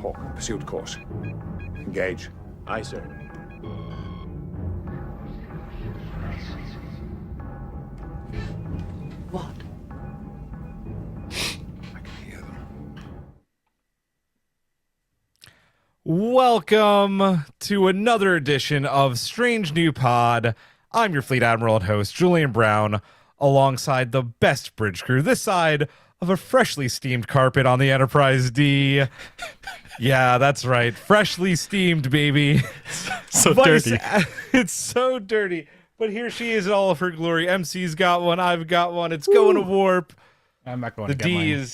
Hawk, pursuit course. Engage. Aye, sir. What? I can hear them. Welcome to another edition of Strange New Pod. I'm your Fleet Admiral and host, Julian Brown, alongside the best bridge crew this side of a freshly steamed carpet on the Enterprise D. Yeah, that's right. Freshly steamed, baby. So dirty. It's so dirty. But here she is in all of her glory. MC's got one. I've got one. It's going to warp. I'm not going The to get mine.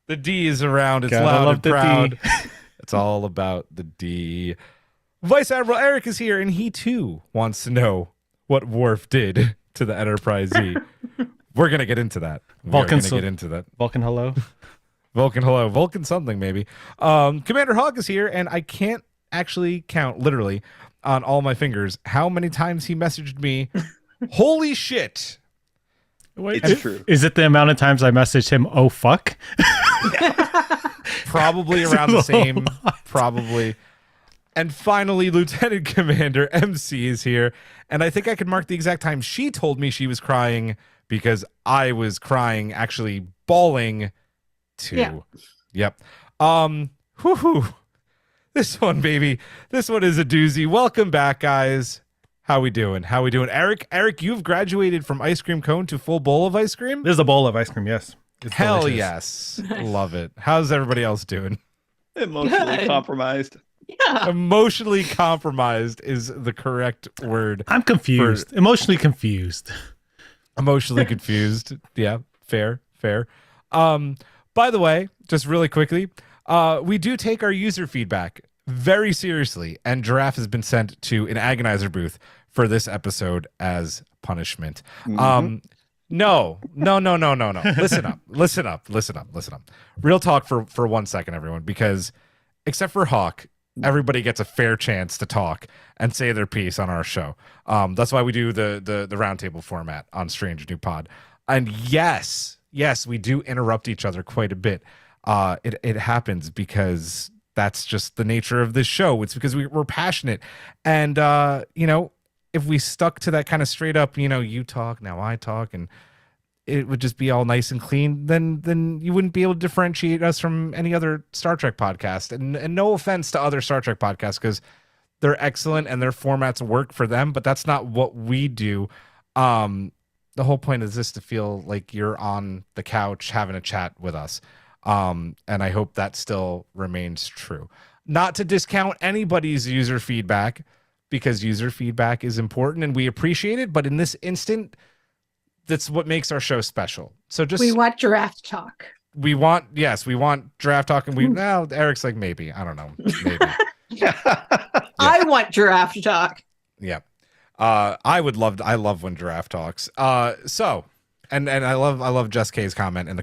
The D is around. It's Gotta loud love and the proud. D. It's all about the D. Vice Admiral Eric is here, and he too wants to know what Worf did to the Enterprise Z. We're gonna get into that. Vulcan, get into that. Vulcan, hello. Vulcan, hello. Vulcan, something maybe. Commander Hawk is here, and I can't actually count literally on all my fingers how many times he messaged me. Holy shit! Wait, It's true. Is it the amount of times I messaged him, oh, fuck? Probably around the same. Probably. And finally, Lieutenant Commander MC is here. And I think I could mark the exact time she told me she was crying because I was crying, actually bawling too. Yeah. Yep. Whoo. This one, baby. This one is a doozy. Welcome back, guys. How we doing? Eric, you've graduated from ice cream cone to full bowl of ice cream? There's a bowl of ice cream, yes. It's Hell delicious. yes. Love it. How's everybody else doing? Emotionally Good. compromised. Yeah. Emotionally compromised is the correct word. I'm confused. Emotionally confused. Emotionally confused. Yeah, fair. By the way, just really quickly, we do take our user feedback very seriously, and Giraffe has been sent to an agonizer booth for this episode as punishment. No. Listen up. Real talk for 1 second, everyone, because except for Hawk, everybody gets a fair chance to talk and say their piece on our show. That's why we do the roundtable format on Strange New Pod. And yes, we do interrupt each other quite a bit. It happens because that's just the nature of this show. It's because we're passionate. And, if we stuck to that kind of straight up, you talk, now I talk, and it would just be all nice and clean, then you wouldn't be able to differentiate us from any other Star Trek podcast. And no offense to other Star Trek podcasts, because they're excellent and their formats work for them, but that's not what we do. The whole point is this, to feel like you're on the couch having a chat with us. And I hope that still remains true. Not to discount anybody's user feedback, because user feedback is important and we appreciate it. But in this instant, that's what makes our show special. So We want giraffe talk. we want draft talk, and now Eric's like, maybe, I don't know. Maybe. I want giraffe talk. Yeah. I love when giraffe talks. So, and I love Jess K's comment in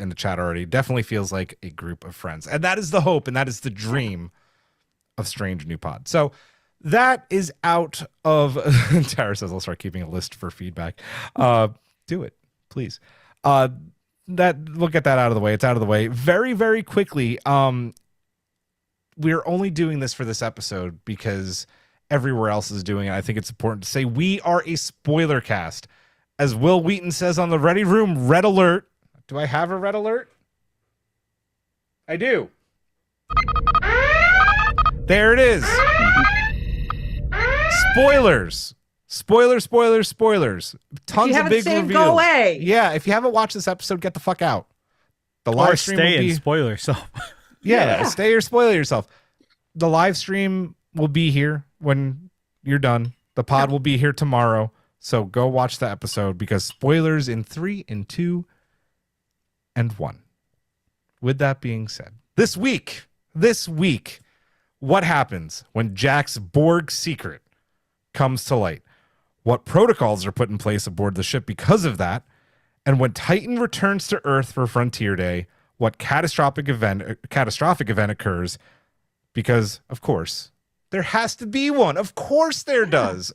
the chat already. Definitely feels like a group of friends. And that is the hope, and that is the dream of Strange New Pod. So that is out of Tara says I'll start keeping a list for feedback. Do it, please. That we'll get that out of the way. It's out of the way very, very quickly. We're only doing this for this episode because everywhere else is doing it. I think it's important to say we are a spoiler cast. As Will Wheaton says on the Ready Room, red alert. Do I have a red alert? I do. There it is. Spoilers. Spoilers. Tons of haven't big seen, reveals. go away. Yeah, if you haven't watched this episode, get the fuck out. The Or live stream stay will be... and spoil yourself. Yeah, stay or spoil yourself. The live stream will be here when you're done. The pod will be here tomorrow. So go watch the episode, because spoilers in 3 and 2 and 1. With that being said, this week, what happens when Jack's Borg secret comes to light? What protocols are put in place aboard the ship because of that? And when Titan returns to Earth for Frontier Day, what catastrophic event occurs? Because, of course, there has to be one. Of course there does.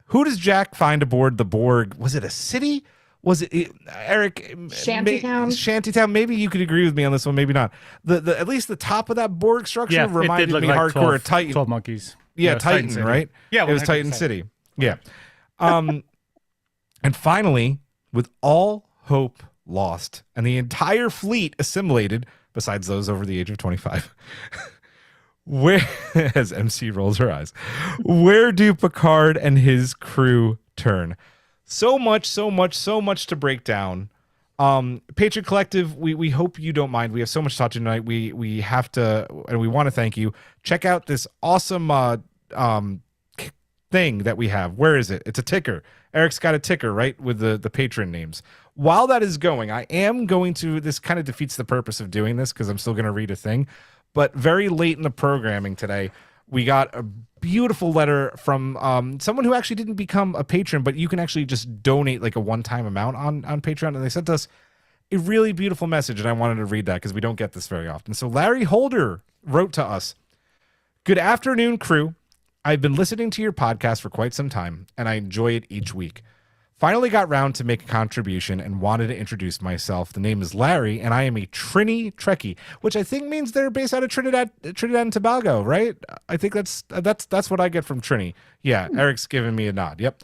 Who does Jack find aboard the Borg? Was it a city? was it Eric? Shantytown? Shantytown. Maybe you could agree with me on this one. Maybe not. The at least the top of that Borg structure reminded me hardcore 12, of Titan. 12 monkeys. Yeah, No, it's Titan, City. right? Yeah, it was 100%. Titan City. Yeah. And finally, with all hope lost and the entire fleet assimilated, besides those over the age of 25, where, as MC rolls her eyes, where do Picard and his crew turn? So much to break down. Patron Collective, we hope you don't mind. We have so much to talk tonight. We have to, and we want to thank you. Check out this awesome thing that we have. Where is it? It's a ticker. Eric's got a ticker, right, with the patron names. While that is going, I am going to, this kind of defeats the purpose of doing this because I'm still going to read a thing, but very late in the programming today, we got a beautiful letter from someone who actually didn't become a patron, but you can actually just donate like a one-time amount on Patreon, and they sent us a really beautiful message, and I wanted to read that because we don't get this very often. So Larry Holder wrote to us, "Good afternoon, crew. I've been listening to your podcast for quite some time, and I enjoy it each week. Finally got round to make a contribution and wanted to introduce myself. The name is Larry, and I am a Trini Trekkie," which I think means they're based out of Trinidad and Tobago, right? I think that's what I get from Trini. Yeah, Eric's giving me a nod. Yep.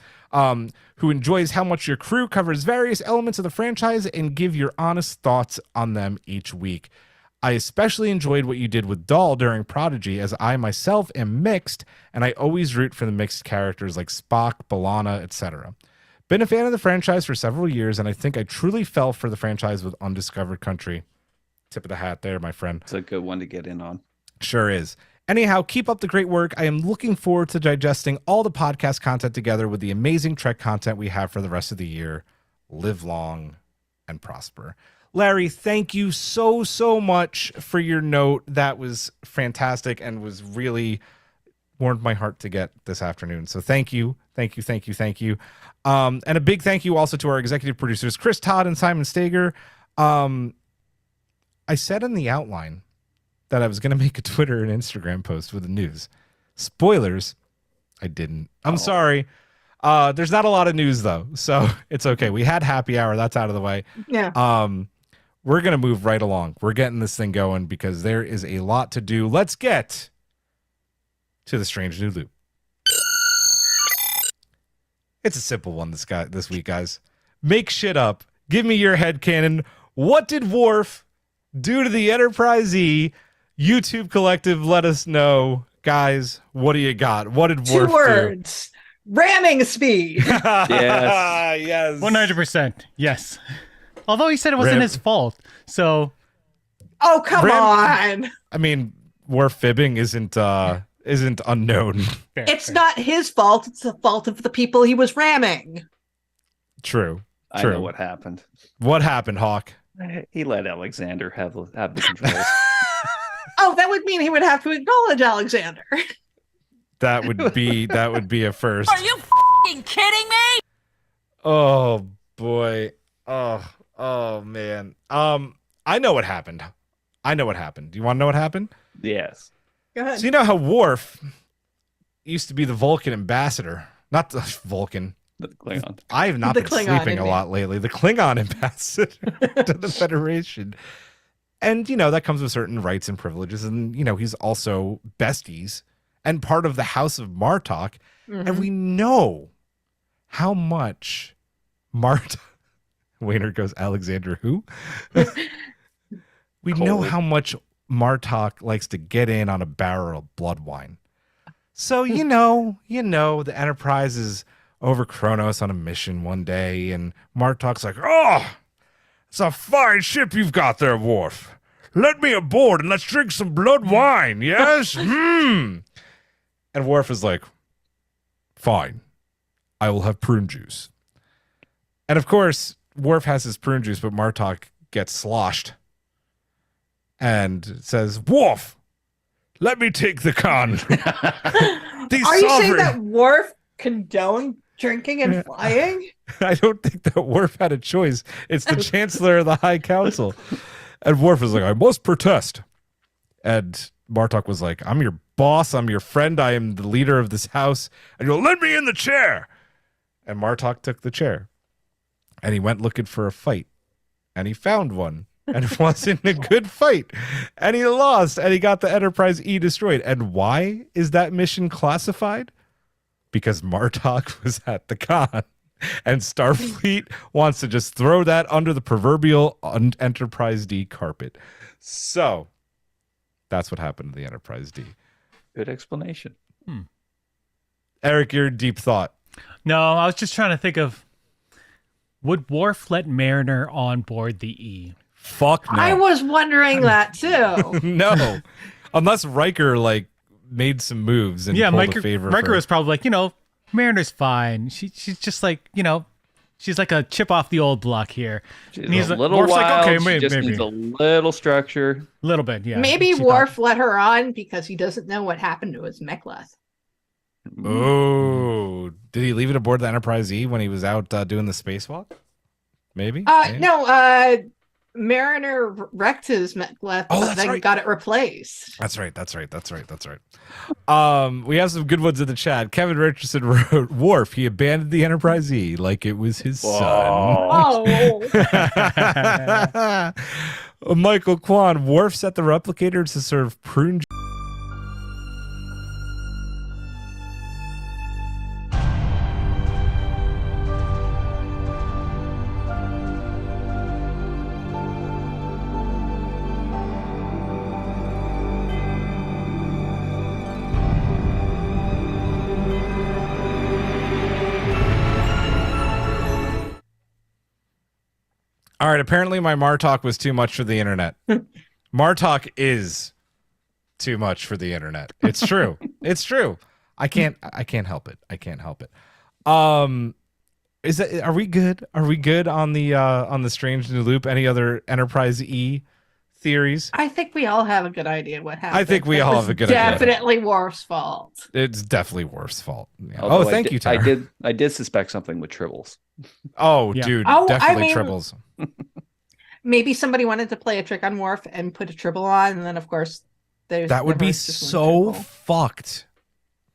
Who enjoys how much your crew covers various elements of the franchise and give your honest thoughts on them each week. I especially enjoyed what you did with Dahl during Prodigy, as I myself am mixed, and I always root for the mixed characters like Spock, B'Elanna, etc. Been a fan of the franchise for several years, and I think I truly fell for the franchise with Undiscovered Country. Tip of the hat there, my friend. It's a good one to get in on. Sure is. Anyhow, keep up the great work. I am looking forward to digesting all the podcast content together with the amazing Trek content we have for the rest of the year. Live long and prosper. Larry, thank you so much for your note. That was fantastic and was really warmed my heart to get this afternoon. So thank you. And a big thank you also to our executive producers, Chris Todd and Simon Stager. I said in the outline that I was going to make a Twitter and Instagram post with the news. Spoilers, I didn't. I'm sorry. There's not a lot of news, though, so it's okay. We had happy hour. That's out of the way. Yeah. We're going to move right along. We're getting this thing going because there is a lot to do. Let's get to the Strange New Loop. It's a simple one this week, guys. Make shit up. Give me your headcanon. What did Worf do to the Enterprise E? YouTube Collective, let us know. Guys, what do you got? What did Worf 2 words. Ramming speed. Yes. Yes. 100%. Yes. Although he said it wasn't his fault. So Oh, come on. I mean, Worf fibbing isn't unknown. It's not his fault. It's the fault of the people he was ramming. True. I know what happened. What happened, Hawk? He let Alexander have the controls. Oh, that would mean he would have to acknowledge Alexander. That would be a first. Are you f***ing kidding me? Oh boy. Oh man. I know what happened. Do you want to know what happened? Yes. Go ahead. So you know how Worf used to be the Vulcan ambassador, not the Vulcan. The Klingon. I have not The been Klingon, sleeping a indeed. lot lately. The Klingon ambassador to the Federation. And, that comes with certain rights and privileges. And, he's also besties and part of the House of Martok. Mhm. And we know how much Martok... Wainer goes, Alexander who? We know how much Martok likes to get in on a barrel of blood wine. So, the Enterprise is over Kronos on a mission one day, and Martok's like, "Oh, it's a fine ship you've got there, Worf. Let me aboard and let's drink some blood wine, yes? And Worf is like, "Fine, I will have prune juice." And of course, Worf has his prune juice, but Martok gets sloshed and says, "Worf, let me take the con." Are you saying that Worf condoned drinking and flying? I don't think that Worf had a choice. It's the Chancellor of the High Council. And Worf is like, "I must protest." And Martok was like, "I'm your boss. I'm your friend. I am the leader of this house. And you'll let me in the chair." And Martok took the chair. and he went looking for a fight, and he found one, and it wasn't a good fight, and he lost, and he got the Enterprise E destroyed. And why is that mission classified? Because Martok was at the con, and Starfleet wants to just throw that under the proverbial Enterprise D carpet. So that's what happened to the Enterprise D. Good explanation. Eric, your deep thought. No, I was just trying to think of, would Worf let Mariner on board the E? Fuck no. I was wondering that too. No. Unless Riker like made some moves and pulled a favor. Riker for... was probably like, Mariner's fine. She's just like, she's like a chip off the old block here. She's And he's a like, little Worf's wild. like, okay, She just maybe. needs a little structure. A little bit, yeah. Maybe She Worf let her on because he doesn't know what happened to his Mechleth. Oh, did he leave it aboard the Enterprise E when he was out doing the spacewalk? Maybe. No, Mariner wrecked his Mechleth, Oh, but that's then right. got it replaced. That's right. We have some good ones in the chat. Kevin Richardson wrote, Worf, he abandoned the Enterprise E like it was his son. Oh, Michael Kwan, Worf set the replicators to serve prune. All right, apparently my Martok was too much for the internet. Martok is too much for the internet. It's true. It's true. I can't help it. Is that, are we good? Are we good on the Strange New Loop? Any other Enterprise E theories? I think we all have a good idea what happened. I think we It all was have a good idea. Definitely Worf's fault. It's definitely Worf's fault. Yeah. Oh, Although thank you, Tyler. I did suspect something with Tribbles. Oh, Yeah. dude, Oh, definitely I mean- Tribbles. Maybe somebody wanted to play a trick on Worf and put a Tribble on, and then of course That would be so fucked.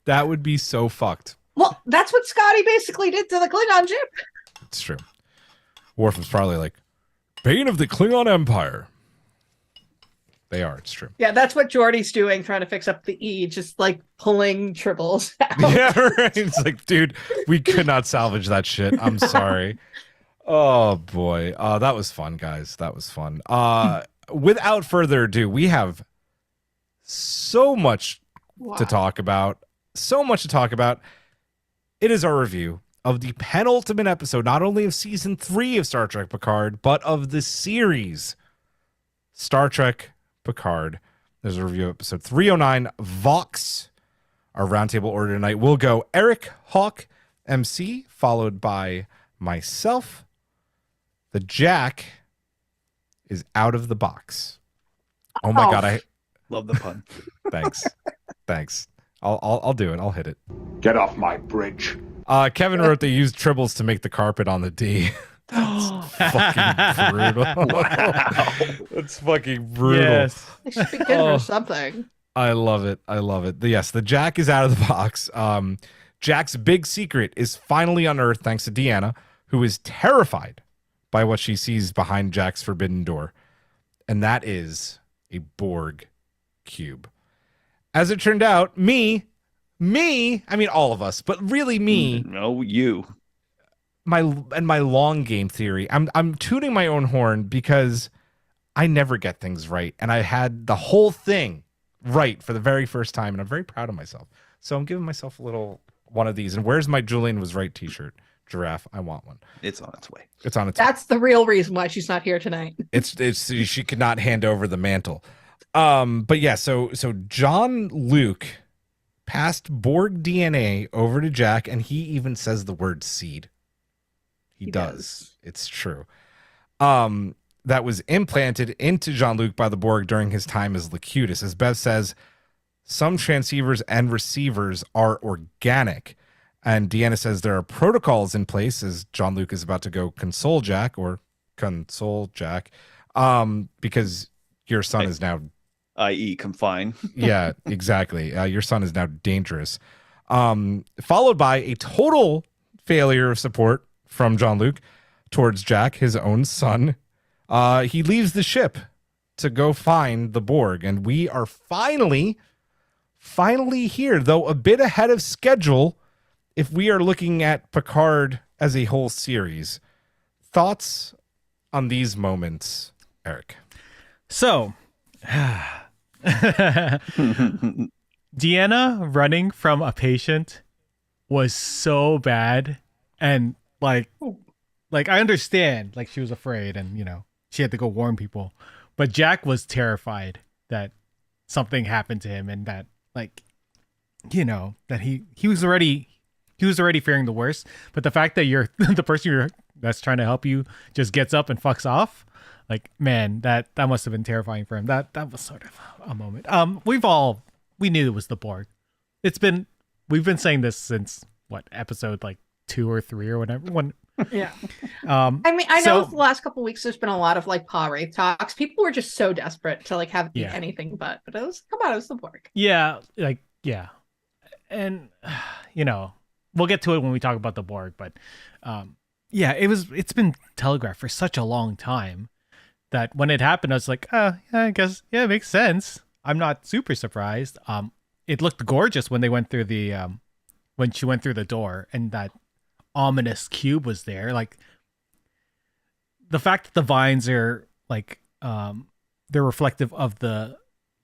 That would be so fucked. Well, that's what Scotty basically did to the Klingon ship. It's true. Worf was probably like, Bane of the Klingon Empire. They are, it's true. Yeah, that's what Geordi's doing, trying to fix up the E, just like pulling Tribbles out. Yeah, right. It's like, dude, we could not salvage that shit. I'm sorry. Oh boy. That was fun, guys. That was fun. Without further ado, we have so much to talk about. It is our review of the penultimate episode, not only of season 3 of Star Trek Picard, but of the series Star Trek Picard. There's a review of episode 309, Vox. Our roundtable order tonight will go Eric, Hawk, MC, followed by myself. The Jack is out of the box. Oh my God. I Love the pun. Thanks. I'll do it. I'll hit it. Get off my bridge. Kevin wrote they used tribbles to make the carpet on the D. Fucking brutal. Wow. That's fucking brutal. Yes. They should be good for something. I love it. Yes, the Jack is out of the box. Jack's big secret is finally unearthed thanks to Deanna, who is terrified by what she sees behind Jack's forbidden door. And that is a Borg cube. As it turned out, me, I mean all of us, but really me. No, you. My long game theory. I'm tooting my own horn because I never get things right, and I had the whole thing right for the very first time, and I'm very proud of myself. So I'm giving myself a little one of these. And where's my Julian was right T-shirt? Giraffe, I want one. It's on its way. It's on its way. That's the real reason why she's not here tonight. It's she could not hand over the mantle. But yeah, so Jean-Luc passed Borg DNA over to Jack, and he even says the word seed. He does. It's true. That was implanted into Jean-Luc by the Borg during his time as Locutus. As Bev says, some transceivers and receivers are organic. And Deanna says there are protocols in place as Jean-Luc is about to go console Jack, because your son is now... i.e. confine. Yeah, exactly. Your son is now dangerous. Followed by a total failure of support from Jean-Luc. towards Jack, his own son. He leaves the ship to go find the Borg, and we are finally here, though a bit ahead of schedule if we are looking at Picard as a whole series. Thoughts on these moments, Eric? So, Deanna running from a patient was so bad, and like I understand, like, she was afraid, and she had to go warn people, but Jack was terrified that something happened to him, and that that he was already fearing the worst. But the fact that you're the person that's trying to help you just gets up and fucks off, like, man, that must have been terrifying for him. That was sort of a moment. We knew it was the Borg. We've been saying this since what, episode like 2 or 3 or whatever. Yeah. I mean, I know the last couple of weeks there's been a lot of like Pa Wraith talks. People were just so desperate to like have anything but it was the Borg. Yeah, and we'll get to it when we talk about the Borg, but it's been telegraphed for such a long time that when it happened, I was like, I guess, it makes sense. I'm not super surprised. It looked gorgeous when they went through when she went through the door and that ominous cube was there. Like, the fact that the vines are like, they're reflective of the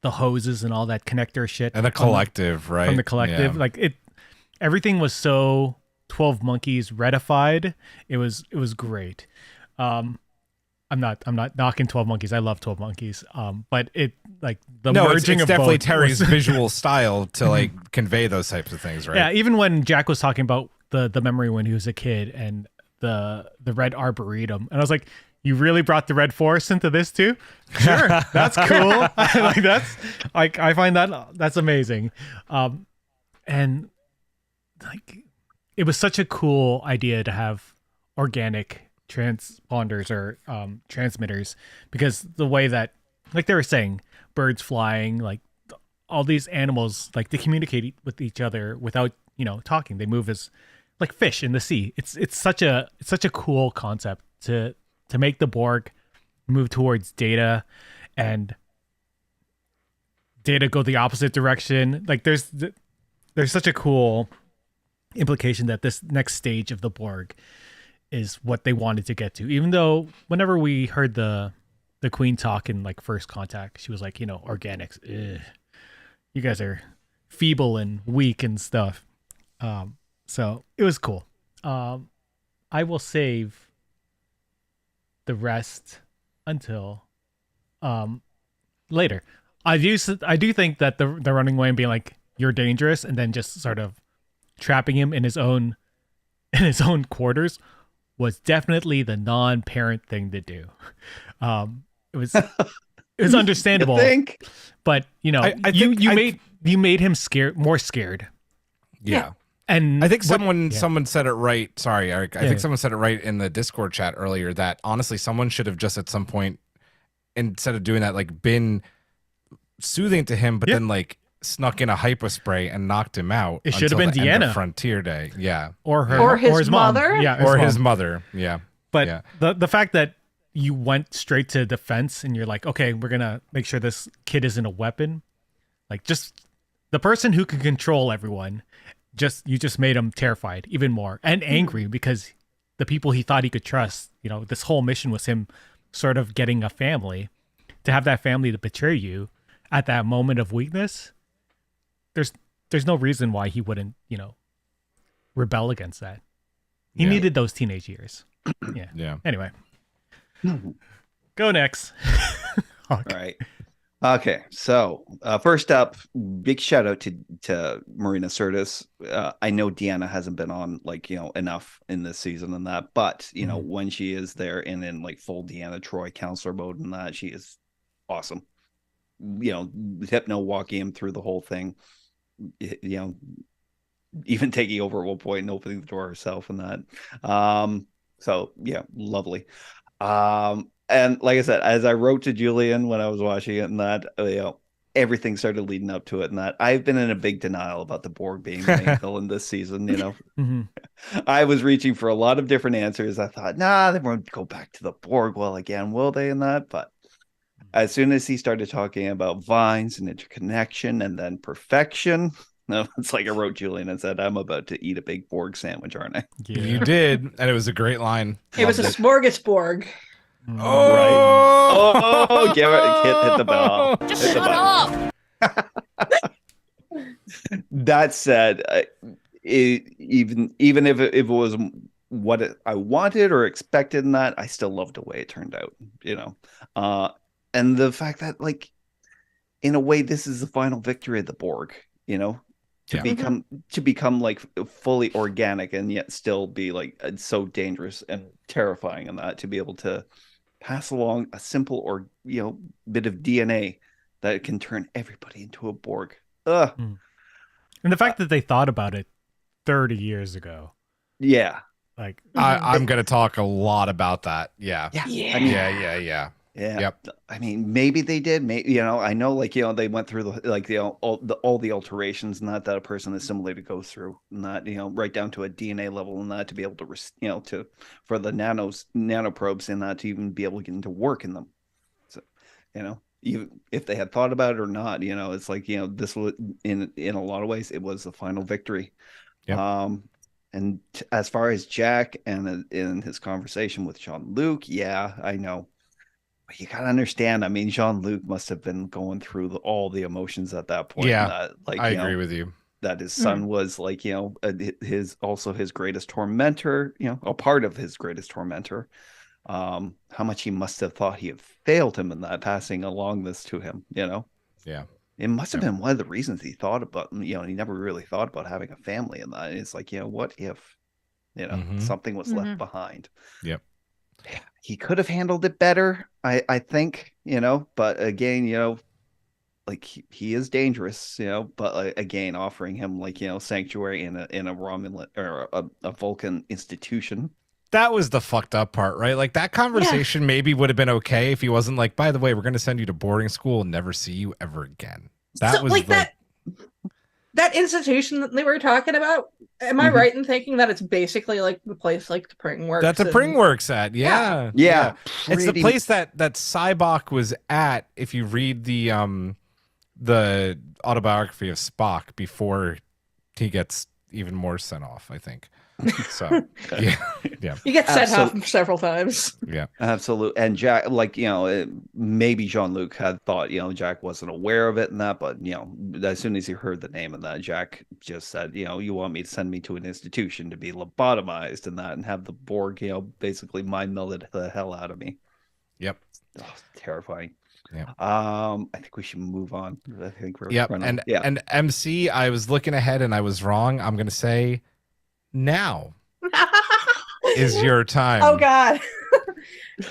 hoses and all that connector shit. And the collective, right? From the collective. Yeah. Like, everything was so 12 Monkeys redified. It was great. I'm not knocking 12 Monkeys. I love 12 Monkeys. But it, like, the merging it's of definitely both Terry's visual style to like convey those types of things, right? Yeah, even when Jack was talking about the memory when he was a kid and the red arboretum, and I was like, you really brought the red forest into this too? Sure, that's cool. I find that's amazing. And like, it was such a cool idea to have organic transponders or transmitters, because the way that, like they were saying, birds flying, like all these animals, like they communicate with each other without talking. They move as like fish in the sea. It's such a cool concept to make the Borg move towards Data and Data go the opposite direction. Like, there's such a cool implication that this next stage of the Borg is what they wanted to get to. Even though whenever we heard the Queen talk in like First Contact, she was like, organics, you guys are feeble and weak and stuff. So it was cool. I will save the rest until later. I do think that the running away and being like, you're dangerous, and then just sort of trapping him in his own quarters was definitely the non-parent thing to do. It was understandable. But you made him more scared. Yeah. And I think someone said it right. Sorry, Eric. I think someone said it right in the Discord chat earlier that honestly someone should have just at some point, instead of doing that, like been soothing to him, but then like snuck in a hypospray and knocked him out. It should have been Deanna. Frontier Day. Yeah. Or his mother. Mom. Yeah. His mother. Yeah. But the fact that you went straight to defense and you're like, okay, we're gonna make sure this kid isn't a weapon. Like, just the person who can control everyone. You just made him terrified even more and angry, because the people he thought he could trust, this whole mission was him sort of getting a family. To have that family to betray you at that moment of weakness, there's no reason why he wouldn't, rebel against that. He needed those teenage years. Yeah. Anyway, go next. All right. Okay, so first up, big shout out to Marina Sirtis. I know Deanna hasn't been on enough in this season and that, but when she is there and in like full Deanna Troi counselor mode and that, she is awesome. Hypno walking him through the whole thing. Even taking over at one point and opening the door herself and that. So yeah, lovely. And like I said, as I wrote to Julian when I was watching it and that, everything started leading up to it, and that I've been in a big denial about the Borg being the main villain this season. I was reaching for a lot of different answers. I thought, nah, they won't go back to the Borg well again, will they? In that, but as soon as he started talking about vines and interconnection and then perfection, it's like I wrote Julian and said, I'm about to eat a big Borg sandwich, aren't I? Yeah. You did, and it was a great line. It was a smorgasbord. Oh, right. Hit the bell. Just shut up. That said, even if it was what I wanted or expected in that, I still loved the way it turned out, and the fact that, like, in a way, this is the final victory of the Borg, to become like fully organic and yet still be like so dangerous and terrifying, and that to be able to pass along a simple bit of DNA that can turn everybody into a Borg. And the fact that they thought about it 30 years ago. Yeah. Like I'm going to talk a lot about that. Yeah. Yeah. Yep. I mean, maybe they did. Maybe, I know, they went through all the alterations and that a person is similar goes through, and that, right down to a DNA level, and that to be able to, for the nanoprobes and that to even be able to get into work in them. So, even if they had thought about it or not, it's like, this was in a lot of ways, it was the final victory. Yep. And as far as Jack and in his conversation with Jean-Luc, I know. You gotta understand. I mean, Jean-Luc must have been going through all the emotions at that point. Yeah, I agree with you. That his son was his greatest tormentor. A part of his greatest tormentor. How much he must have thought he had failed him in that, passing along this to him. Yeah, it must have been one of the reasons he thought about. He never really thought about having a family in that. It's like, what if, something was left behind. Yep. He could have handled it better, I think, but again, like he is dangerous, but again, offering him sanctuary in a Romulan or a Vulcan institution. That was the fucked up part, right? Like, that conversation maybe would have been okay if he wasn't like, by the way, we're going to send you to boarding school and never see you ever again. That was like that institution that they were talking about. Am I right in thinking that it's basically like the place like the Pring works? That the Pring works at, yeah. It's the place that Cybok was at. If you read the autobiography of Spock before he gets even more sent off, I think. So yeah. You get sent off several times. Yeah, absolutely. And Jack, maybe Jean-Luc had thought, Jack wasn't aware of it and that, but as soon as he heard the name of that, Jack just said, you want me to send me to an institution to be lobotomized and that, and have the Borg, basically mind melded the hell out of me. Yep. Oh, terrifying. Yeah. I think we should move on. I think we're and MC, I was looking ahead and I was wrong. I'm gonna say now is your time. Oh God.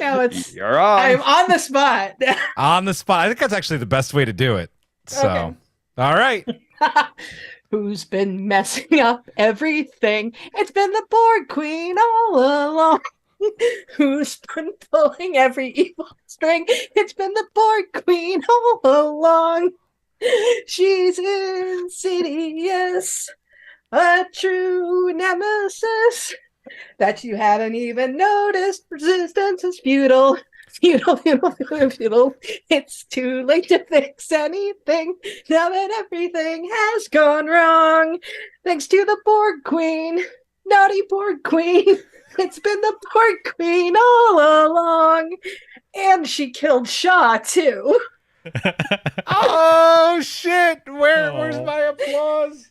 No, you're on. I'm on the spot. On the spot. I think that's actually the best way to do it. So okay. All right. Who's been messing up everything? It's been the Borg Queen all along. Who's been pulling every evil string? It's been the Borg Queen all along. She's insidious, a true nemesis that you haven't even noticed. Resistance is futile. Futile. It's too late to fix anything now that everything has gone wrong. Thanks to the Borg Queen, naughty Borg Queen. It's been the Borg Queen all along. And she killed Shaw, too. Oh, shit. Where's my applause?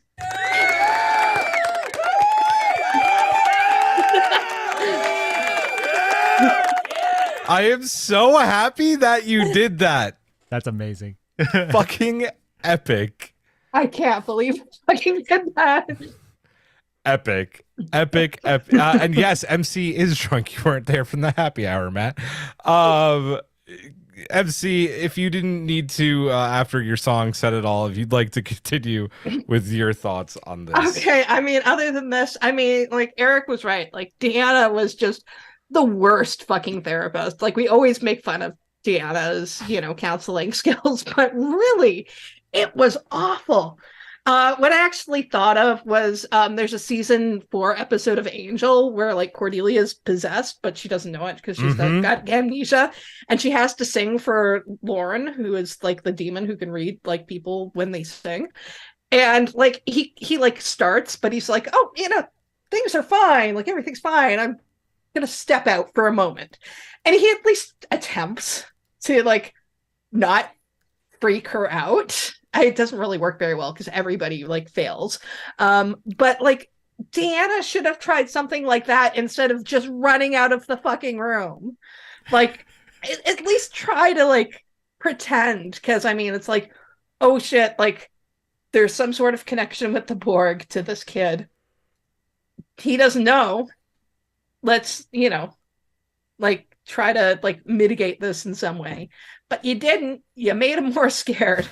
I am so happy that you did that. That's amazing. Fucking epic. I can't believe I fucking did that. Epic. And yes, MC is drunk. You weren't there from the happy hour, Matt. MC, if you didn't need to, after your song said it all, if you'd like to continue with your thoughts on this. Okay, I mean, other than this, like Eric was right. Like, Deanna was just the worst fucking therapist. Like, we always make fun of Deanna's, counseling skills, but really, it was awful. What I actually thought of was there's a season 4 episode of Angel where like Cordelia's possessed, but she doesn't know it because she's got amnesia, and she has to sing for Lauren, who is like the demon who can read like people when they sing. And like he like starts, but he's like, oh, things are fine, like everything's fine. I'm gonna step out for a moment. And he at least attempts to like not freak her out. It doesn't really work very well because everybody like fails. But like Deanna should have tried something like that instead of just running out of the fucking room. Like at least try to like pretend, because I mean it's like, oh shit, like there's some sort of connection with the Borg to this kid. He doesn't know. Let's, like try to like mitigate this in some way. But you didn't. You made him more scared.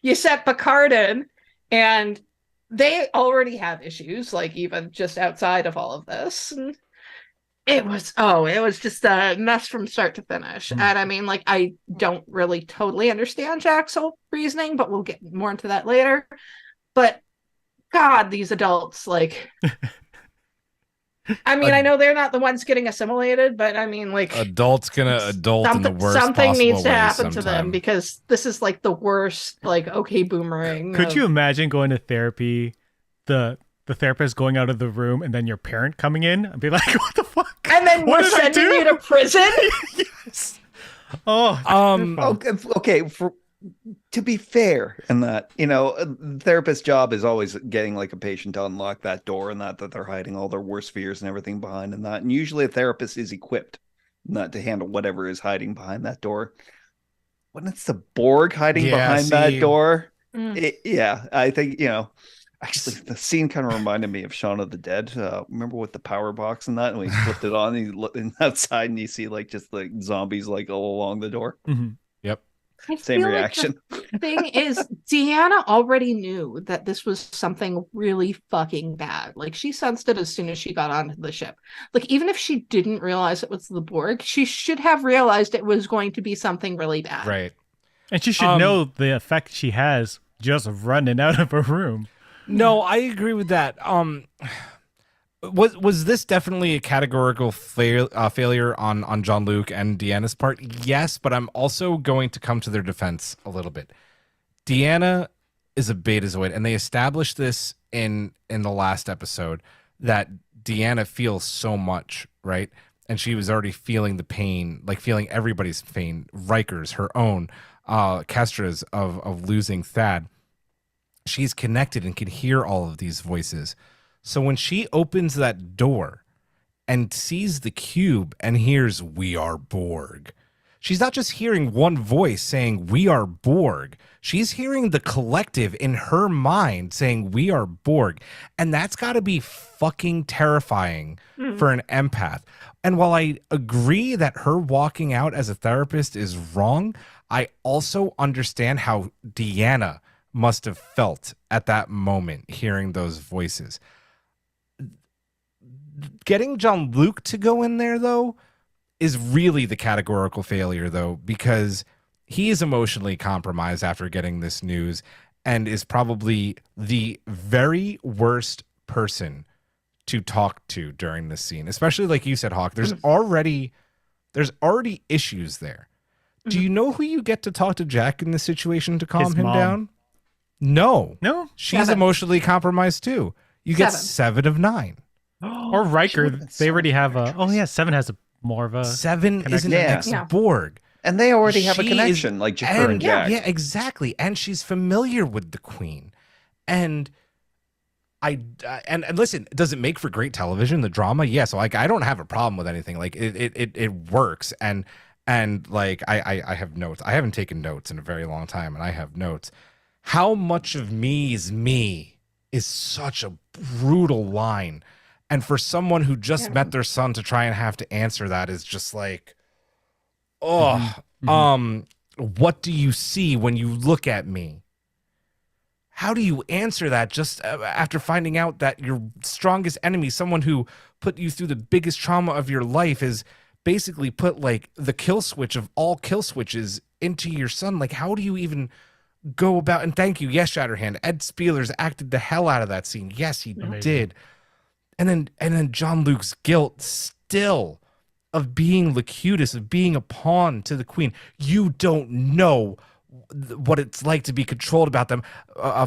You set Picard in, and they already have issues, like even just outside of all of this. And it was just a mess from start to finish. And I mean, like, I don't really totally understand Jack's whole reasoning, but we'll get more into that later. But God, these adults, like, I mean, I know they're not the ones getting assimilated, but I mean, like, adults gonna adult in the worst something possible needs to way happen to them, sometime. because this is like the worst, like, okay, boomerang. Could you imagine going to therapy, the therapist going out of the room, and then your parent coming in and be like, "What the fuck?" And then What we're did I sending do? you to prison. Yes. Oh, Okay, to be fair, in that, the therapist's job is always getting like a patient to unlock that door, and that they're hiding all their worst fears and everything behind, and that. And usually a therapist is equipped not to handle whatever is hiding behind that door. When it's the Borg hiding behind that door, I think, actually the scene kind of reminded me of Shaun of the Dead. Remember with the power box and that, and when he flipped it on, he looked outside and you see like just like zombies like all along the door. Yep. I Same feel reaction. Like the thing is, Deanna already knew that this was something really fucking bad. Like, she sensed it as soon as she got onto the ship. Like, even if she didn't realize it was the Borg, she should have realized it was going to be something really bad. Right. and she should know the effect she has just running out of her room. No, I agree with that. Was this definitely a categorical failure on Jean-Luc and Deanna's part? Yes, but I'm also going to come to their defense a little bit. Deanna is a betazoid, and they established this in the last episode, that Deanna feels so much, right? And she was already feeling the pain, like feeling everybody's pain, Riker's, her own, Kestra's of losing Thad. She's connected and can hear all of these voices. So when she opens that door and sees the cube and hears, "We are Borg," she's not just hearing one voice saying, "We are Borg." She's hearing the collective in her mind saying, "We are Borg." And that's got to be fucking terrifying for an empath. And while I agree that her walking out as a therapist is wrong, I also understand how Deanna must have felt at that moment hearing those voices. Getting Jean-Luc to go in there, though, is really the categorical failure, though, because he is emotionally compromised after getting this news and is probably the very worst person to talk to during this scene. Especially like you said, Hawk, there's already issues there. Do you know who you get to talk to Jack in this situation to calm His him mom. down? No. She's 7. emotionally compromised too. You get 7 of 9. Or Riker, they already have a. Oh yeah, 7 has a more of a. 7 is an Yeah. ex-Borg. And they already have a She connection, is- like Jakar and Jack. Yeah, exactly. And she's familiar with the Queen. And and listen, does it make for great television, the drama? Yeah, so like I don't have a problem with anything. Like it works. And like I have notes. I haven't taken notes in a very long time, and I have notes. How much of me is such a brutal line. And for someone who just met their son to try and have to answer that is just like, what do you see when you look at me? How do you answer that just after finding out that your strongest enemy, someone who put you through the biggest trauma of your life, is basically put like the kill switch of all kill switches into your son. Like, how do you even go about? And thank you, yes, Shatterhand. Ed Spielers acted the hell out of that scene. Yes, he did. And then Jean-Luc's guilt still of being Locutus, of being a pawn to the Queen. You don't know what it's like to be controlled about them,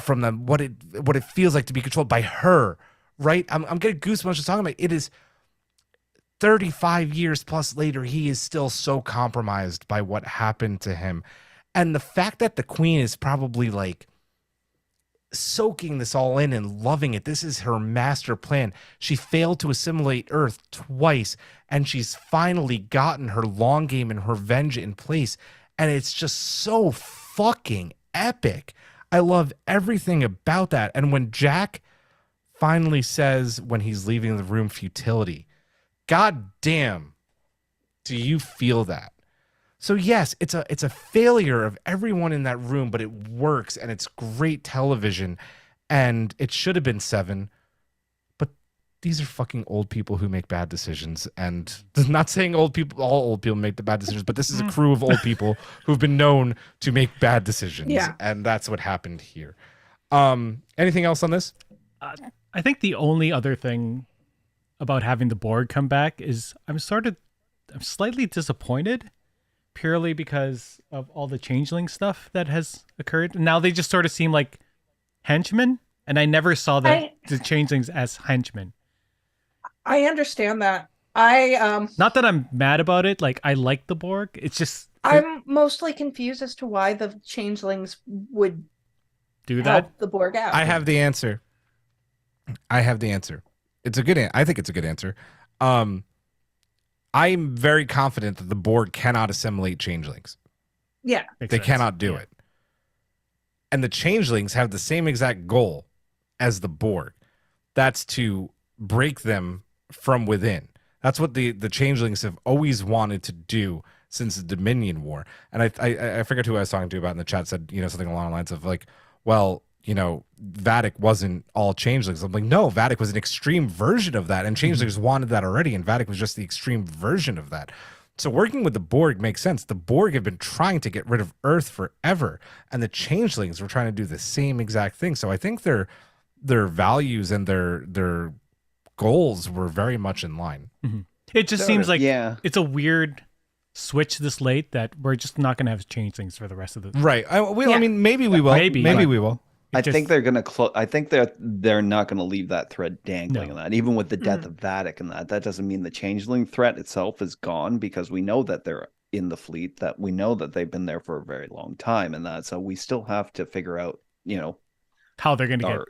from them. What it feels like to be controlled by her. Right? I'm getting goosebumps just talking about it. It is 35 years plus later. He is still so compromised by what happened to him, and the fact that the Queen is probably like soaking this all in and loving it. This is her master plan. She failed to assimilate Earth twice, and she's finally gotten her long game and her revenge in place. And it's just so fucking epic. I love everything about that. And when Jack finally says, when he's leaving the room, futility, god damn, do you feel that? So yes, it's a failure of everyone in that room, but it works, and it's great television, and it should have been 7, but these are fucking old people who make bad decisions. And not saying all old people make the bad decisions, but this is a crew of old people who've been known to make bad decisions. Yeah. And that's what happened here. Anything else on this? I think the only other thing about having the Borg come back is I'm slightly disappointed, purely because of all the changeling stuff that has occurred. And now they just sort of seem like henchmen, and I never saw the changelings as henchmen. I understand that. Not that I'm mad about it. Like, I like the Borg. It's just I'm mostly confused as to why the changelings would do that. help the Borg out. I have the answer. It's a good I think it's a good answer. I'm very confident that the Borg cannot assimilate changelings. Yeah. They cannot do it. And the changelings have the same exact goal as the Borg. That's to break them from within. That's what the changelings have always wanted to do since the Dominion War. And I forget who I was talking to about in the chat, said, something along the lines of like, well, Vadic wasn't all changelings. I'm like, no, Vadic was an extreme version of that, and changelings wanted that already, and Vadic was just the extreme version of that. So working with the Borg makes sense. The Borg have been trying to get rid of Earth forever, and the changelings were trying to do the same exact thing. So I think their values and their goals were very much in line. Mm-hmm. It just seems like it's a weird switch this late that we're just not going to have changelings for the rest of the right. I mean, maybe we will. Maybe we will. I think they're gonna close. I think they're not gonna leave that thread dangling in that. Even with the death of Vadic and that doesn't mean the changeling threat itself is gone, because we know that they're in the fleet. That we know that they've been there for a very long time, and that so we still have to figure out, how they're gonna get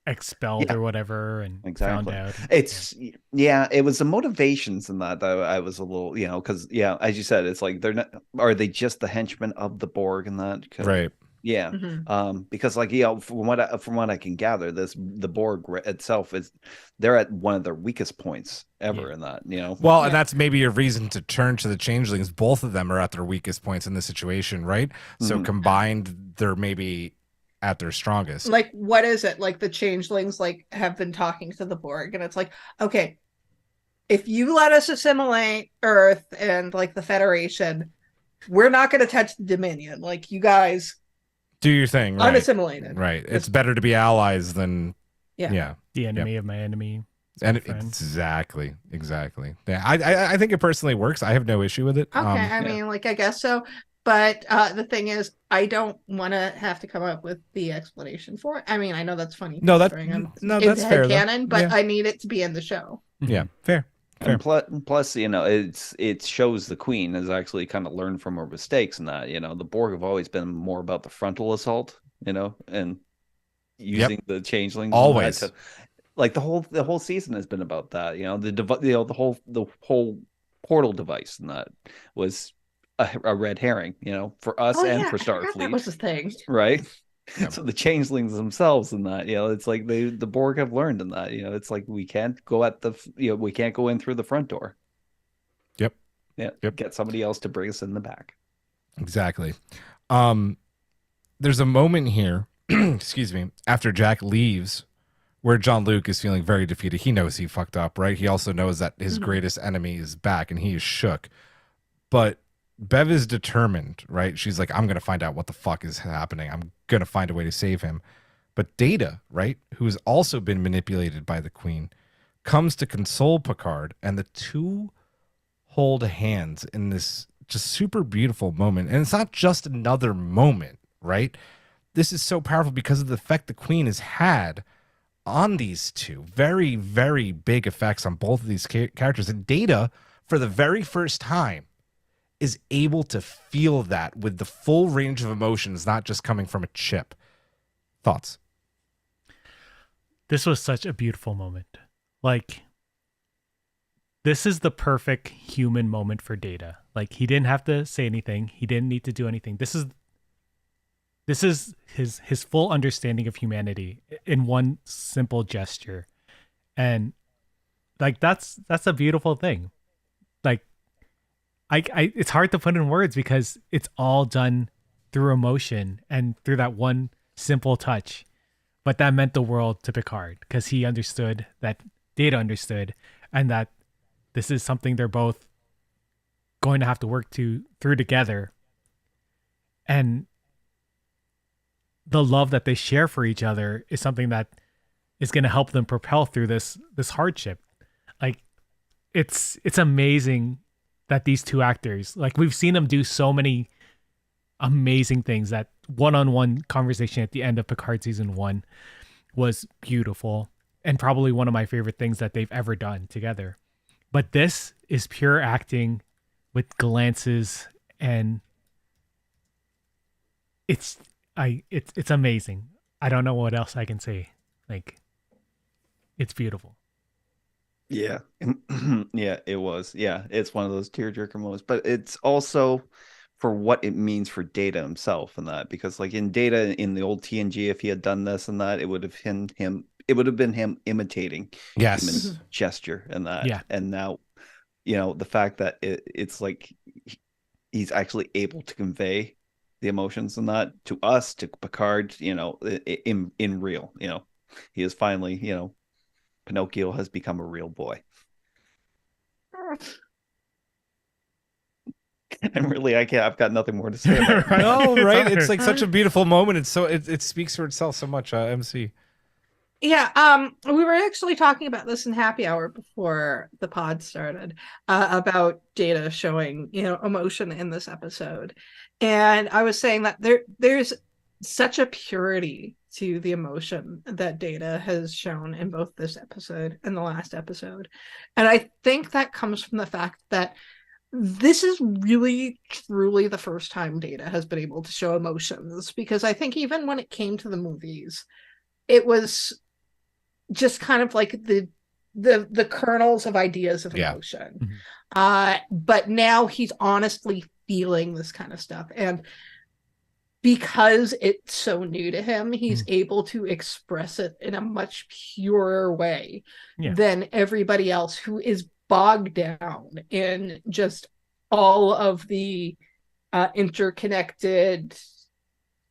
expelled or whatever, and found out. It was the motivations in that I was a little, because as you said, it's like they're not. Are they just the henchmen of the Borg and that? Right. Yeah, because from what I can gather, the Borg itself they're at one of their weakest points ever in that, Well, and that's maybe a reason to turn to the changelings. Both of them are at their weakest points in this situation, right? So combined, they're maybe at their strongest. Like, what is it? Like the changelings have been talking to the Borg, and it's like, okay, if you let us assimilate Earth and the Federation, we're not going to touch the Dominion. Like, you guys. Do your thing, right? Unassimilated. Right. It's better to be allies than the enemy of my enemy. And exactly. Yeah, I think it personally works. I have no issue with it. Okay, I mean, I guess so. But the thing is, I don't want to have to come up with the explanation for it. I mean, I know that's funny. No, that's fair. Canon, but I need it to be in the show. Yeah, fair. And plus, it shows the Queen has actually kind of learned from her mistakes, and that the Borg have always been more about the frontal assault, and using the changelings always. The whole season has been about that. The whole portal device, and that was a red herring, for us and for Starfleet. That was the thing, right? So the changelings themselves and that, it's like the Borg have learned in that, it's like we can't go we can't go in through the front door. Yep. Get somebody else to bring us in the back. Exactly. There's a moment here, excuse me, after Jack leaves where Jean-Luc is feeling very defeated. He knows he fucked up, right? He also knows that his greatest enemy is back and he is shook. But Bev is determined, right? She's like, I'm going to find out what the fuck is happening. I'm going to find a way to save him. But Data, right, who has also been manipulated by the Queen, comes to console Picard, and the two hold hands in this just super beautiful moment. And it's not just another moment, right? This is so powerful because of the effect the Queen has had on these two. Very, very big effects on both of these characters. And Data, for the very first time, is able to feel that with the full range of emotions, not just coming from a chip. Thoughts? This was such a beautiful moment. Like, this is the perfect human moment for Data. Like, he didn't have to say anything. He didn't need to do anything. This is his full understanding of humanity in one simple gesture. And like, that's a beautiful thing. Like, I it's hard to put in words because it's all done through emotion and through that one simple touch. But that meant the world to Picard because he understood, that Data understood, and that this is something they're both going to have to work through together. And the love that they share for each other is something that is going to help them propel through this hardship. Like, it's amazing that these two actors, like, we've seen them do so many amazing things. That one-on-one conversation at the end of Picard season 1 was beautiful and probably one of my favorite things that they've ever done together. But this is pure acting with glances, and it's amazing. I don't know what else I can say. Like, it's beautiful. Yeah. Yeah, it was. Yeah, it's one of those tearjerker moments, but it's also for what it means for Data himself and that, because like in Data in the old TNG, if he had done this and that, it would have been him imitating human gesture and that. Yeah. And now, you know, the fact that it's like he's actually able to convey the emotions and that to us, to Picard, you know, in real, you know, he is finally, you know, Pinocchio has become a real boy. And really, I've got nothing more to say about it. No, right? It's like such a beautiful moment. It's so it speaks for itself so much. MC. Yeah, we were actually talking about this in happy hour before the pod started, about Data showing, you know, emotion in this episode. And I was saying that there's such a purity to the emotion that Data has shown in both this episode and the last episode. And I think that comes from the fact that this is really, truly the first time Data has been able to show emotions, because I think even when it came to the movies, it was just kind of like the kernels of ideas of emotion. Mm-hmm. But now he's honestly feeling this kind of stuff. And because it's so new to him, he's able to express it in a much purer way than everybody else who is bogged down in just all of the interconnected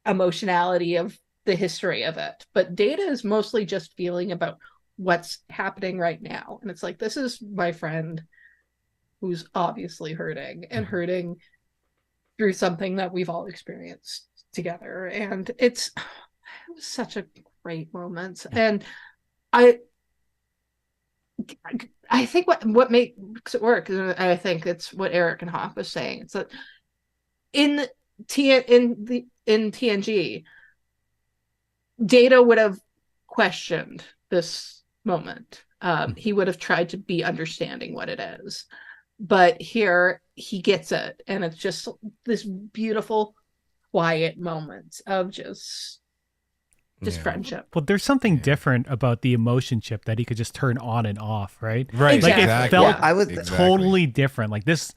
emotionality of the history of it. But Data is mostly just feeling about what's happening right now. And it's like, this is my friend who's obviously hurting, and hurting through something that we've all experienced together. And it was such a great moment. And I think what makes it work, and I think it's what Eric and Hawk was saying, it's that in TNG, Data would have questioned this moment. He would have tried to be understanding what it is. But here he gets it, and it's just this beautiful, quiet moment of just friendship. Well, there's something different about the emotion chip that he could just turn on and off, right? Right. Like Exactly. it felt totally different. Like this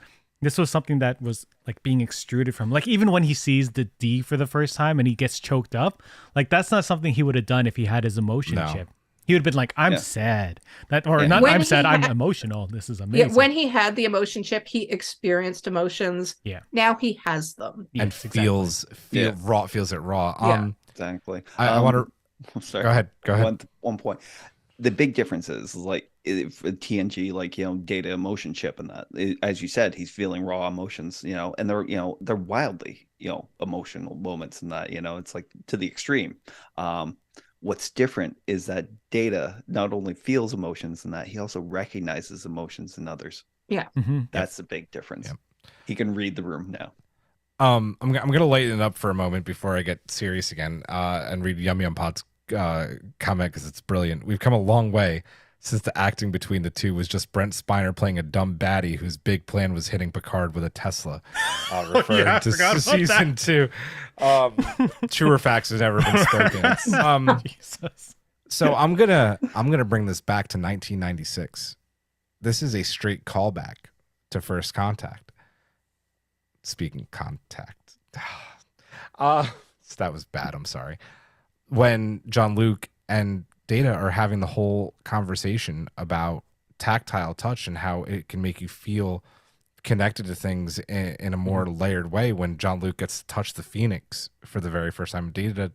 was something that was like being extruded from. Like, even when he sees the D for the first time and he gets choked up, like that's not something he would have done if he had his emotion chip. He would have been like, I'm sad. I'm sad, I'm emotional. This is amazing. Yeah, when he had the emotion chip, he experienced emotions. Yeah. Now he has them. And feels it raw. Exactly. I want to I'm sorry. Go ahead. Go ahead. One point. The big difference is like if TNG, like, data emotion chip and that, as you said, he's feeling raw emotions, and they're wildly, emotional moments and that, it's like to the extreme. What's different is that Data not only feels emotions and that he also recognizes emotions in others. Yeah. That's the big difference. Yep. He can read the room now. I'm gonna lighten it up for a moment before I get serious again, and read Yum Yum Pod's comment because it's brilliant. We've come a long way since the acting between the two was just Brent Spiner playing a dumb baddie whose big plan was hitting Picard with a Tesla. Referring to season 2. Truer facts have never been spoken. Jesus. So I'm gonna bring this back to 1996. This is a straight callback to First Contact. Speaking contact. That was bad. I'm sorry. When Jean-Luc and Data are having the whole conversation about tactile touch and how it can make you feel connected to things in a more layered way. When Jean-Luc gets to touch the Phoenix for the very first time, Data,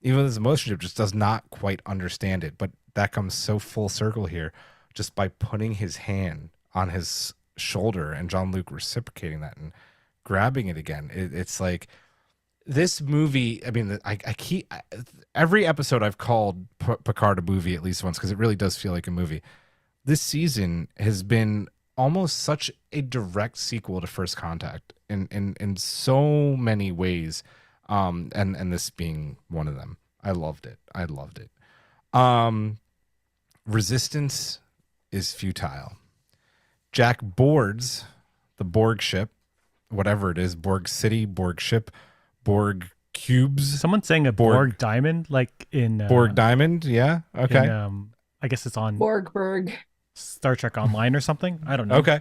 even his emotion just does not quite understand it. But that comes so full circle here just by putting his hand on his shoulder and Jean-Luc reciprocating that and grabbing it again. It's like this movie. I mean, I keep every episode I've called Picard a movie at least once because it really does feel like a movie. This season has been almost such a direct sequel to First Contact in so many ways, and this being one of them. I loved it. Resistance is futile. Jack boards the Borg ship, whatever it is, Borg City, Borg ship, Borg cubes. Someone's saying a Borg diamond, like in Borg diamond. Yeah. Okay. I guess it's on Borgberg. Star Trek Online or something. I don't know. Okay.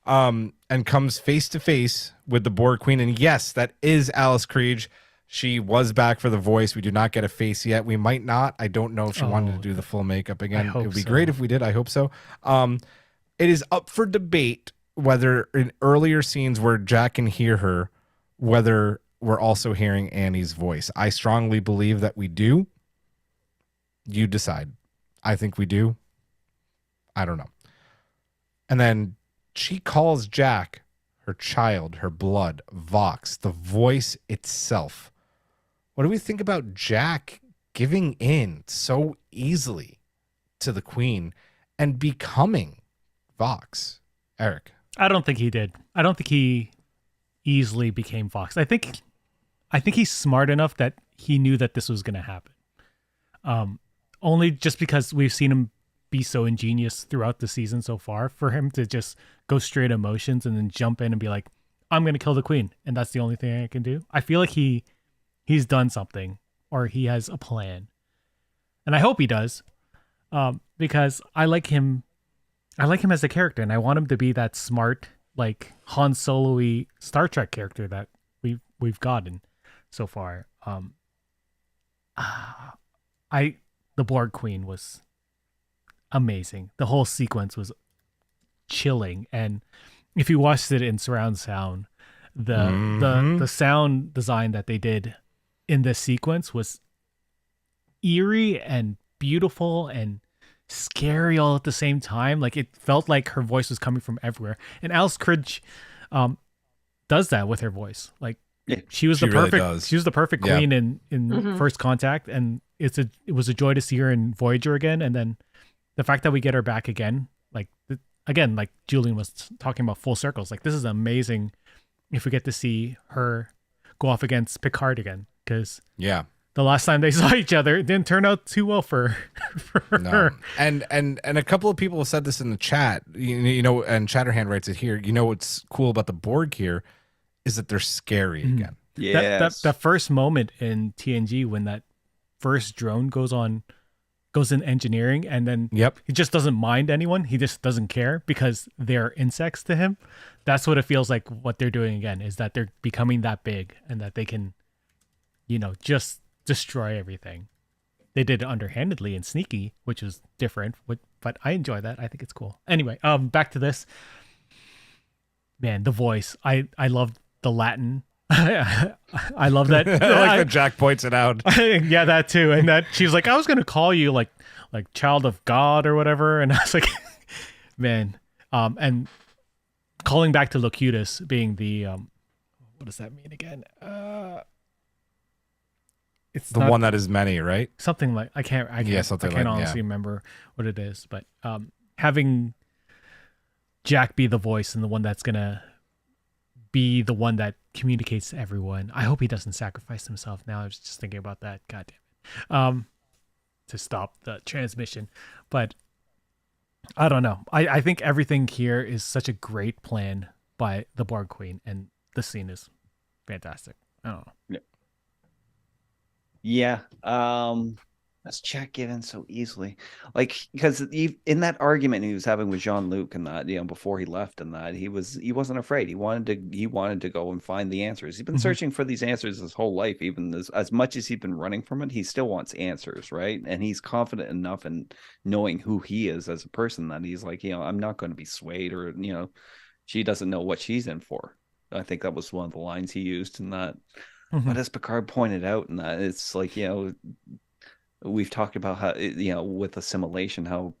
And comes face to face with the Borg Queen. And yes, that is Alice Krieg. She was back for the voice. We do not get a face yet. We might not. I don't know if she wanted to do the full makeup again. It would be great if we did. I hope so. It is up for debate whether in earlier scenes where Jack can hear her, whether we're also hearing Annie's voice. I strongly believe that we do. You decide. I think we do. I don't know. And then she calls Jack her child, her blood, Vox, the voice itself. What do we think about Jack giving in so easily to the Queen and becoming Vox? Eric? I don't think he did. I don't think he easily became Vox. I think he's smart enough that he knew that this was going to happen. Only just because we've seen him be so ingenious throughout the season so far, for him to just go straight emotions and then jump in and be like, I'm going to kill the Queen, and that's the only thing I can do. I feel like he's done something, or he has a plan. And I hope he does, because I like him as a character, and I want him to be that smart, like Han Solo-y Star Trek character that we've gotten so far. The Borg Queen was amazing. The whole sequence was chilling, and if you watched it in surround sound, the sound design that they did in this sequence was eerie and beautiful and scary all at the same time. Like, it felt like her voice was coming from everywhere, and Alice Krieg does that with her voice. Like, she was the perfect Queen in First Contact, and it was a joy to see her in Voyager again. And then the fact that we get her back again, like Julian was talking about, full circles. Like, this is amazing if we get to see her go off against Picard again, because the last time they saw each other, it didn't turn out too well for her. And a couple of people have said this in the chat, and Chatterhand writes it here. What's cool about the Borg here is that they're scary again. Yes. That first moment in TNG when that first drone goes in engineering, and then he just doesn't mind anyone. He just doesn't care because they're insects to him. That's what it feels like. What they're doing again is that they're becoming that big and that they can, just destroy everything. They did it underhandedly and sneaky, which was different, but I enjoy that. I think it's cool. Anyway, back to this. Man, the voice. I loved the Latin I love that. I like that Jack points it out. Yeah, that too. And that she's like, I was gonna call you like child of God or whatever. And I was like, man. And calling back to Locutus being the what does that mean again? It's The one that is many, right? something like I can't honestly remember what it is, but having Jack be the voice and the one that's gonna be the one that communicates to everyone. I hope he doesn't sacrifice himself. Now I was just thinking about that. God damn it. To stop the transmission. But I don't know. I think everything here is such a great plan by the Borg Queen, and the scene is fantastic. I don't know. Yeah. That's Jack given so easily. Like, because in that argument he was having with Jean-Luc and that, before he left and that, he wasn't afraid. He wanted to go and find the answers. He's been searching for these answers his whole life. Even as much as he's been running from it, he still wants answers, right? And he's confident enough in knowing who he is as a person that he's like, I'm not going to be swayed, or she doesn't know what she's in for. I think that was one of the lines he used in that. But as Picard pointed out, and that it's like, we've talked about how, with assimilation, how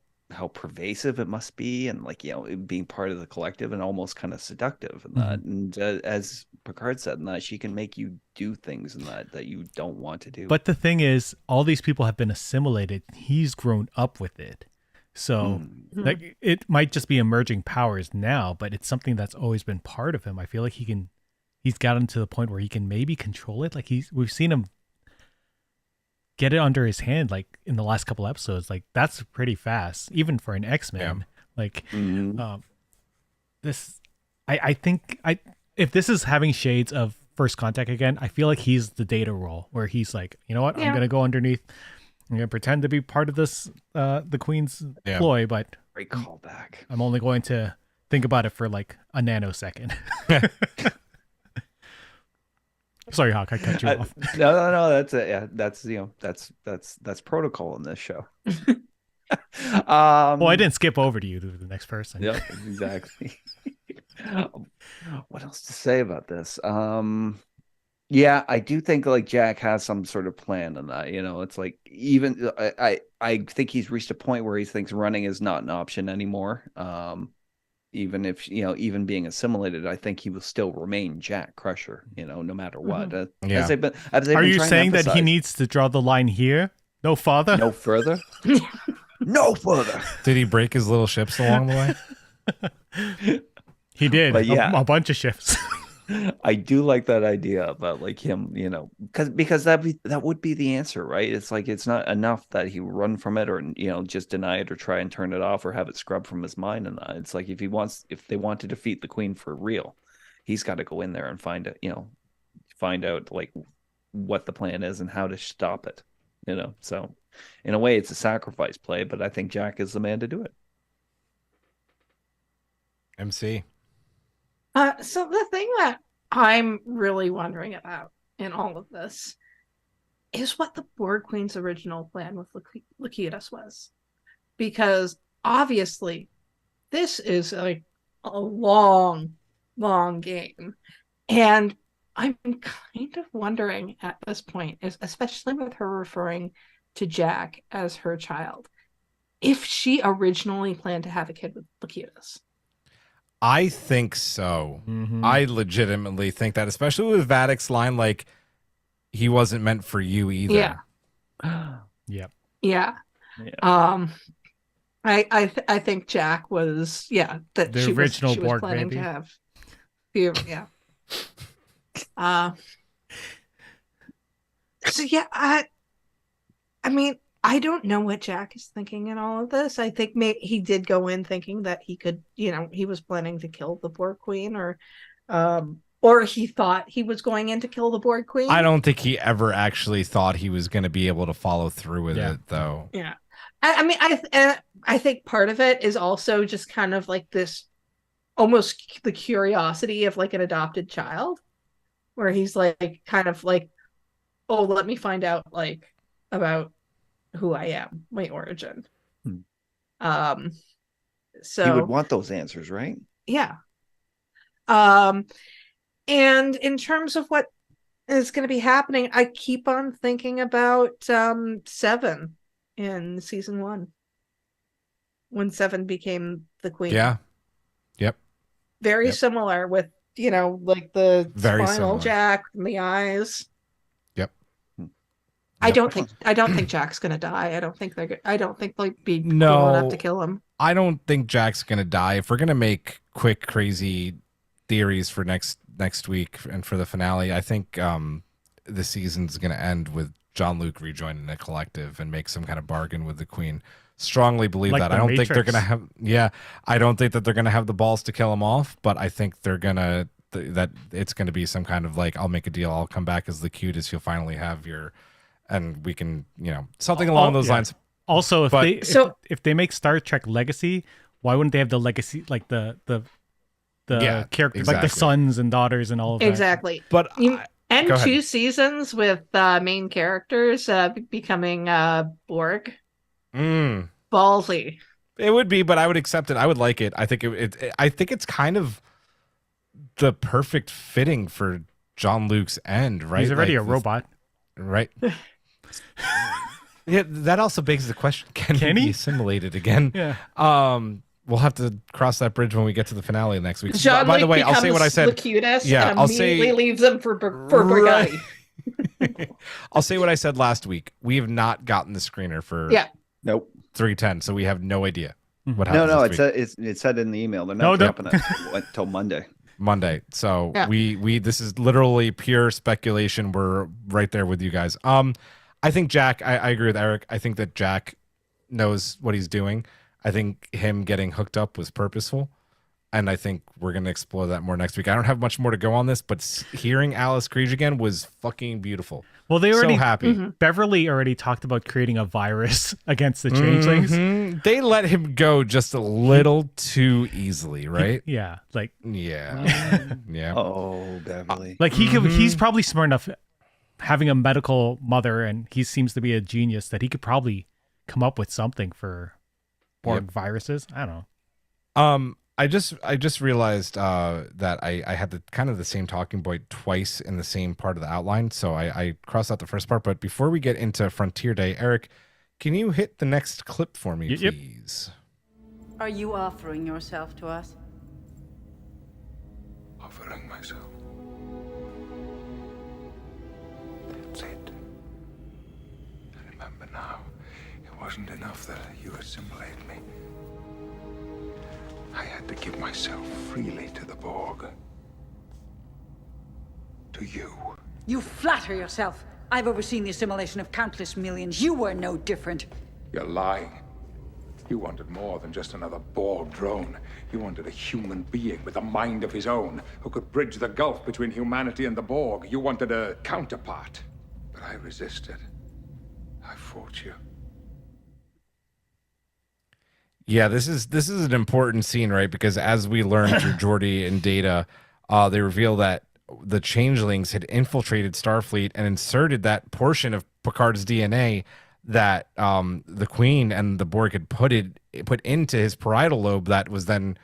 pervasive it must be, and like, being part of the collective and almost kind of seductive and that. And as Picard said, in that she can make you do things in that you don't want to do. But the thing is, all these people have been assimilated. He's grown up with it. So like, it might just be emerging powers now, but it's something that's always been part of him. I feel like he's gotten to the point where he can maybe control it. Like we've seen him get it under his hand, like in the last couple episodes. Like that's pretty fast, even for an X-Men. Like this, I think if this is having shades of First Contact again, I feel like he's the Data role, where he's like, you know what, I'm gonna go underneath. I'm gonna pretend to be part of this, the Queen's ploy, but great callback. I'm only going to think about it for like a nanosecond. Sorry, Hawk, I cut you off. No, that's it. Yeah, that's protocol in this show. Well, I didn't skip over to you to the next person. Yep, exactly. What else to say about this? Yeah, I do think like Jack has some sort of plan on that. It's like, even I think he's reached a point where he thinks running is not an option anymore. Even if, even being assimilated, I think he will still remain Jack Crusher, no matter what. Are you saying that he needs to draw the line here? No farther? No further? No further. Did he break his little ships along the way? He did. But yeah, a bunch of ships. I do like that idea about like him, because that would be the answer, right? It's like, it's not enough that he run from it, or just deny it, or try and turn it off, or have it scrubbed from his mind. And that it's like, if they want to defeat the Queen for real, he's got to go in there and find out like what the plan is and how to stop it. So in a way, it's a sacrifice play, but I think Jack is the man to do it. MC. So the thing that I'm really wondering about in all of this is what the Borg Queen's original plan with Locutus was. Because obviously this is like a long, long game. And I'm kind of wondering at this point, especially with her referring to Jack as her child, if she originally planned to have a kid with Locutus. I think so. I legitimately think that, especially with Vadic's line, like, he wasn't meant for you either. Yeah. Yeah. I think Jack was that the original Borg planning baby. To have. Yeah. So yeah, I mean, I don't know what Jack is thinking in all of this. I think he did go in thinking that he could, he was planning to kill the Borg Queen, or he thought he was going in to kill the Borg Queen. I don't think he ever actually thought he was going to be able to follow through with it, though. Yeah. I mean, I think part of it is also just kind of like this, almost the curiosity of like an adopted child, where he's like, kind of like, oh, let me find out like about who I am, my origin. So he would want those answers, right? Yeah. And in terms of what is going to be happening, I keep on thinking about Seven in season 1 when Seven became the queen. Yeah. Yep. Very Yep. similar with, like the Very spinal similar. jack and the eyes. Yep. I don't think Jack's going to die. I don't think they'll be No. cool enough to kill him. I don't think Jack's gonna die. If we're gonna make quick, crazy theories for next week and for the finale, I think the season's gonna end with Jean-Luc rejoining the collective and make some kind of bargain with the Queen. Strongly believe Like that. the I don't think they're Matrix. gonna have. Yeah, I don't think that they're gonna have the balls to kill him off. But I think they're gonna that it's gonna be some kind of like, I'll make a deal. I'll come back as the cutest. You'll finally have your, and we can, something along those lines. Also, But- if they make Star Trek Legacy, why wouldn't they have the legacy, like the Yeah, characters, like exactly. the sons and daughters and all of that? Exactly. But And Go ahead. 2 seasons with main characters becoming Borg. Ballsy. It would be, but I would accept it. I would like it. I think I think it's kind of the perfect fitting for Jean-Luc's end, right? He's already Like a robot. right? Yeah, that also begs the question: Can he be assimilated again? Yeah. We'll have to cross that bridge when we get to the finale next week. Jean-Luc By the way, I'll say what I becomes said. the cutest Yeah, and I'll say- immediately leaves him for Brigatti. I'll say what I said last week. We have not gotten the screener for Yeah. Nope. 310, so we have no idea what No, happens. no. this week. It said in the email. They're No, not don't. dropping it until Monday. Monday. So Yeah. we this is literally pure speculation. We're right there with you guys. I think Jack, I agree with Eric. I think that Jack knows what he's doing. I think him getting hooked up was purposeful. And I think we're going to explore that more next week. I don't have much more to go on this, but hearing Alice Creed again was fucking beautiful. Well, they already so happy. Beverly already talked about creating a virus against the changelings. Mhm. They let him go just a little too easily, right? Yeah, like Yeah. Yeah. Oh, Beverly. he's probably smart enough, having a medical mother, and he seems to be a genius, that he could probably come up with something for Borg viruses. I don't know. I just realized that I had the same talking point twice in the same part of the outline, so I crossed out the first part. But before we get into Frontier Day, Eric, can you hit the next clip for me, Yep. please? Are you offering yourself to us? Offering myself. That's it. I remember now. It wasn't enough that you assimilated me. I had to give myself freely to the Borg. To you. You flatter yourself. I've overseen the assimilation of countless millions. You were no different. You're lying. You wanted more than just another Borg drone. You wanted a human being with a mind of his own who could bridge the gulf between humanity and the Borg. You wanted a counterpart. But I resisted. I fought you. Yeah, this is an important scene, right? Because as we learn through Geordi and Data, they reveal that the changelings had infiltrated Starfleet and inserted that portion of Picard's DNA that the Queen and the Borg had put into his parietal lobe, that was then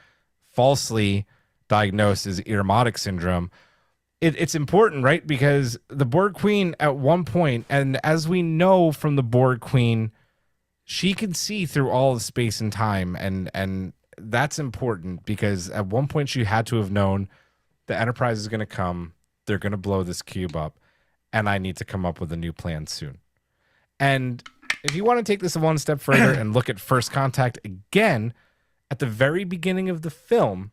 falsely diagnosed as Irumodic syndrome. It's important, right? Because the Borg Queen at one point, and as we know from the Borg Queen, she can see through all of space and time, and that's important because at one point she had to have known the Enterprise is going to come, they're going to blow this cube up, and I need to come up with a new plan soon. And if you want to take this one step further and look at First Contact again, at the very beginning of the film,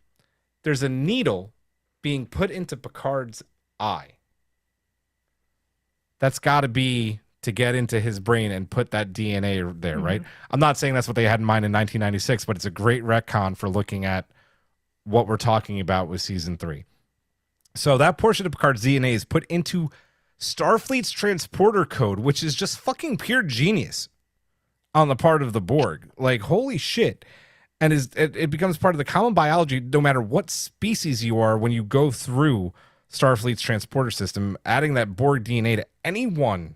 there's a needle being put into Picard's eye. That's got to be to get into his brain and put that DNA there, right? I'm not saying that's what they had in mind in 1996, but it's a great retcon for looking at what we're talking about with season 3. So that portion of Picard's DNA is put into Starfleet's transporter code, which is just fucking pure genius on the part of the Borg. Like, holy shit. And it becomes part of the common biology, no matter what species you are, when you go through Starfleet's transporter system, adding that Borg DNA to anyone.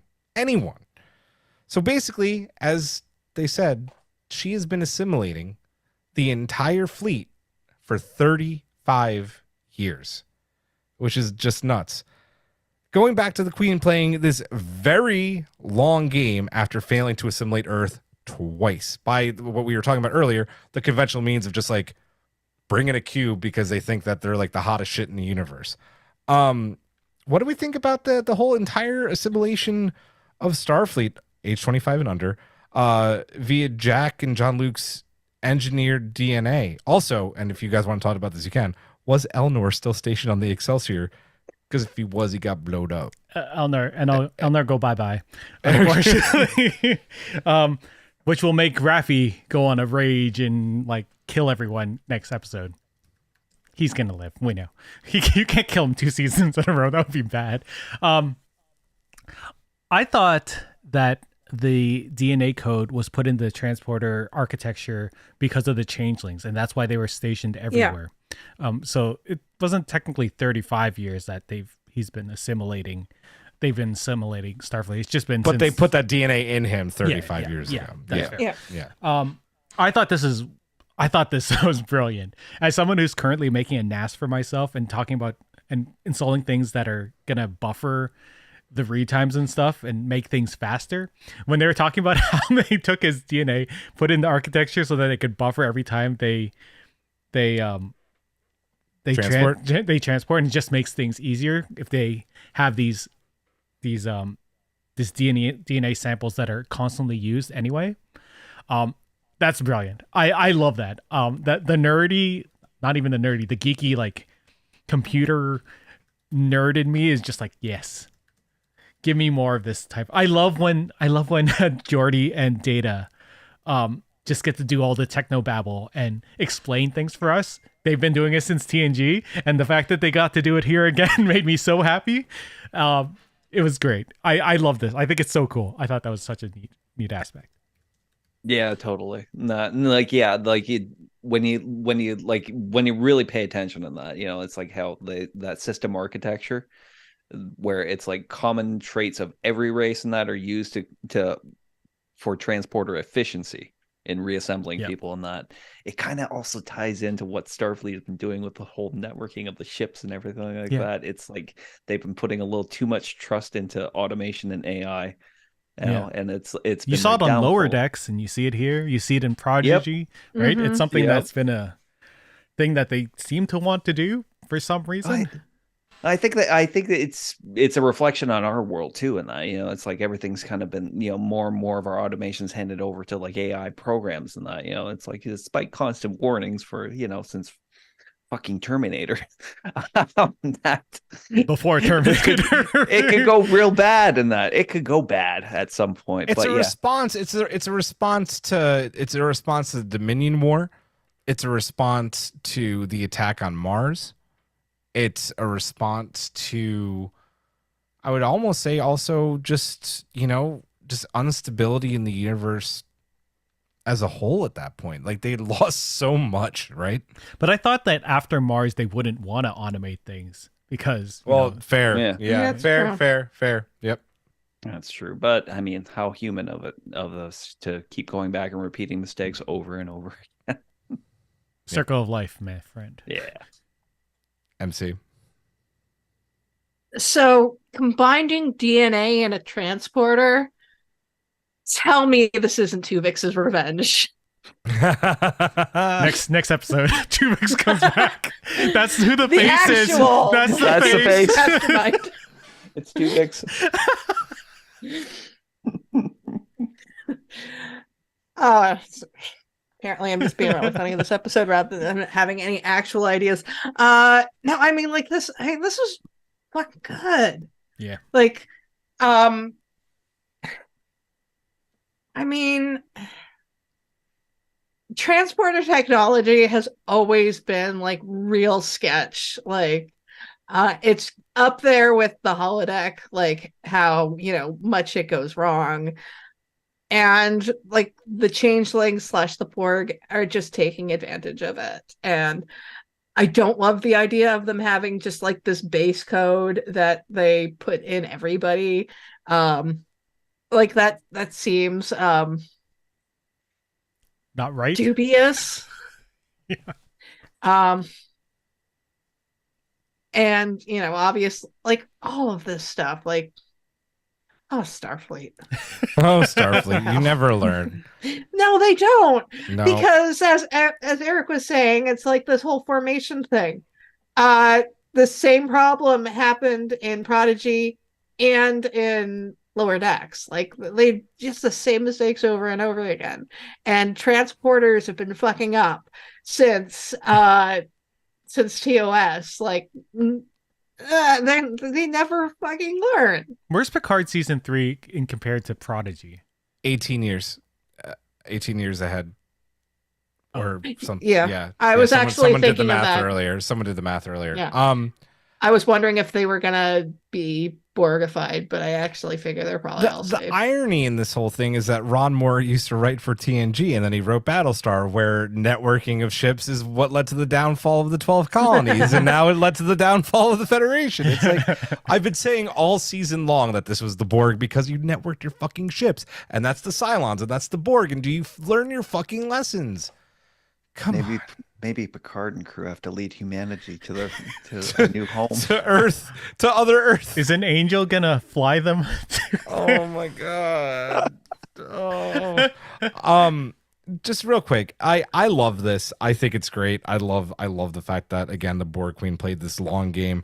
So basically, as they said, she has been assimilating the entire fleet for 35 years. which is just nuts. Going back to the Queen playing this very long game after failing to assimilate Earth twice by what we were talking about earlier, the conventional means of just like bringing a cube because they think that they're like the hottest shit in the universe. What do we think about the whole entire assimilation of Starfleet, age 25 and under, via Jack and Jean-Luc's engineered DNA? Also, and if you guys want to talk about this, you can. Was Elnor still stationed on the Excelsior? Because if he was, he got blowed up. Elnor go bye-bye, unfortunately. Which will make Raffi go on a rage and like kill everyone next episode. He's gonna live. We know. You can't kill him 2 seasons in a row. That would be bad. I thought that the DNA code was put in the transporter architecture because of the changelings, and that's why they were stationed everywhere. So it wasn't technically 35 years that he's been assimilating. They've been assimilating Starfleet. It's just been. But they put that DNA in him 35 years ago. I thought this was brilliant. As someone who's currently making a NAS for myself and talking about and installing things that are gonna buffer the read times and stuff and make things faster, when they were talking about how they took his DNA, put in the architecture so that it could buffer every time they transport, and it just makes things easier if they have these DNA samples that are constantly used anyway. That's brilliant. I love that. That the nerdy, not even the nerdy, the geeky like computer nerd in me is just like, yes, give me more of this type. I love when Geordi and Data just get to do all the techno babble and explain things for us. They've been doing it since TNG, and the fact that they got to do it here again made me so happy. It was great. I love this. I think it's so cool. I thought that was such a neat aspect. Yeah, totally. When you really pay attention to that, it's like how that system architecture, where it's like common traits of every race and that are used for transporter efficiency in reassembling people, and that it kind of also ties into what Starfleet has been doing with the whole networking of the ships and everything like that. It's like they've been putting a little too much trust into automation and AI. And it's you saw it on Lower Decks, and you see it here. You see it in Prodigy, right? Mm-hmm. It's something that's been a thing that they seem to want to do for some reason. I think that it's a reflection on our world too, and that it's like everything's kind of been more and more of our automations handed over to like AI programs, and that it's like despite constant warnings for since fucking Terminator, that before Terminator, it could go real bad, and that it could go bad at some point. It's a response. It's a response to the Dominion War. It's a response to the attack on Mars. It's a response to, I would almost say, also just instability in the universe as a whole at that point. Like they lost so much, right? But I thought that after Mars they wouldn't want to automate things because fair. Yeah, fair. Yep. That's true. But I mean, how human of us to keep going back and repeating mistakes over and over again. Circle of life, my friend. Yeah. MC. So combining DNA in a transporter. Tell me this isn't Tuvix's revenge. Next episode, Tuvix comes back. That's who the face is. That's the face. Mastermind. It's Tuvix. Apparently I'm just being really funny in this episode rather than having any actual ideas. No, I mean like this. This was fucking good. Yeah. Like, I mean, transporter technology has always been like real sketch. Like, it's up there with the holodeck, like how, much it goes wrong. And like the changelings / the Borg are just taking advantage of it. And I don't love the idea of them having just like this base code that they put in everybody. Like that seems not right. Dubious. Yeah. And, obviously, like, all of this stuff, like, oh, Starfleet. Oh, Starfleet, you never learn. No, they don't. No. Because as Eric was saying, it's like this whole formation thing. The same problem happened in Prodigy and in Lower Decks. Like, they just the same mistakes over and over again. And transporters have been fucking up since TOS. Like, they never fucking learn. Where's Picard season 3 in compared to Prodigy? 18 years. 18 years ahead. Or something. Yeah. Yeah. I was actually someone did the thinking of math that. earlier. Someone did the math earlier. Yeah. I was wondering if they were gonna be Borgified, but I actually figure they're probably all The safe. irony in this whole thing is that Ron Moore used to write for TNG, and then he wrote Battlestar, where networking of ships is what led to the downfall of the 12 colonies, and now it led to the downfall of the Federation. It's like, I've been saying all season long that this was the Borg because you networked your fucking ships, and that's the Cylons, and that's the Borg, and do you learn your fucking lessons? Come on. Maybe Picard and crew have to lead humanity to a new home. To Earth, to other Earth. Is an angel gonna fly them? Oh my god. Oh. Just real quick, I love this. I think it's great. I love the fact that, again, the Borg Queen played this long game.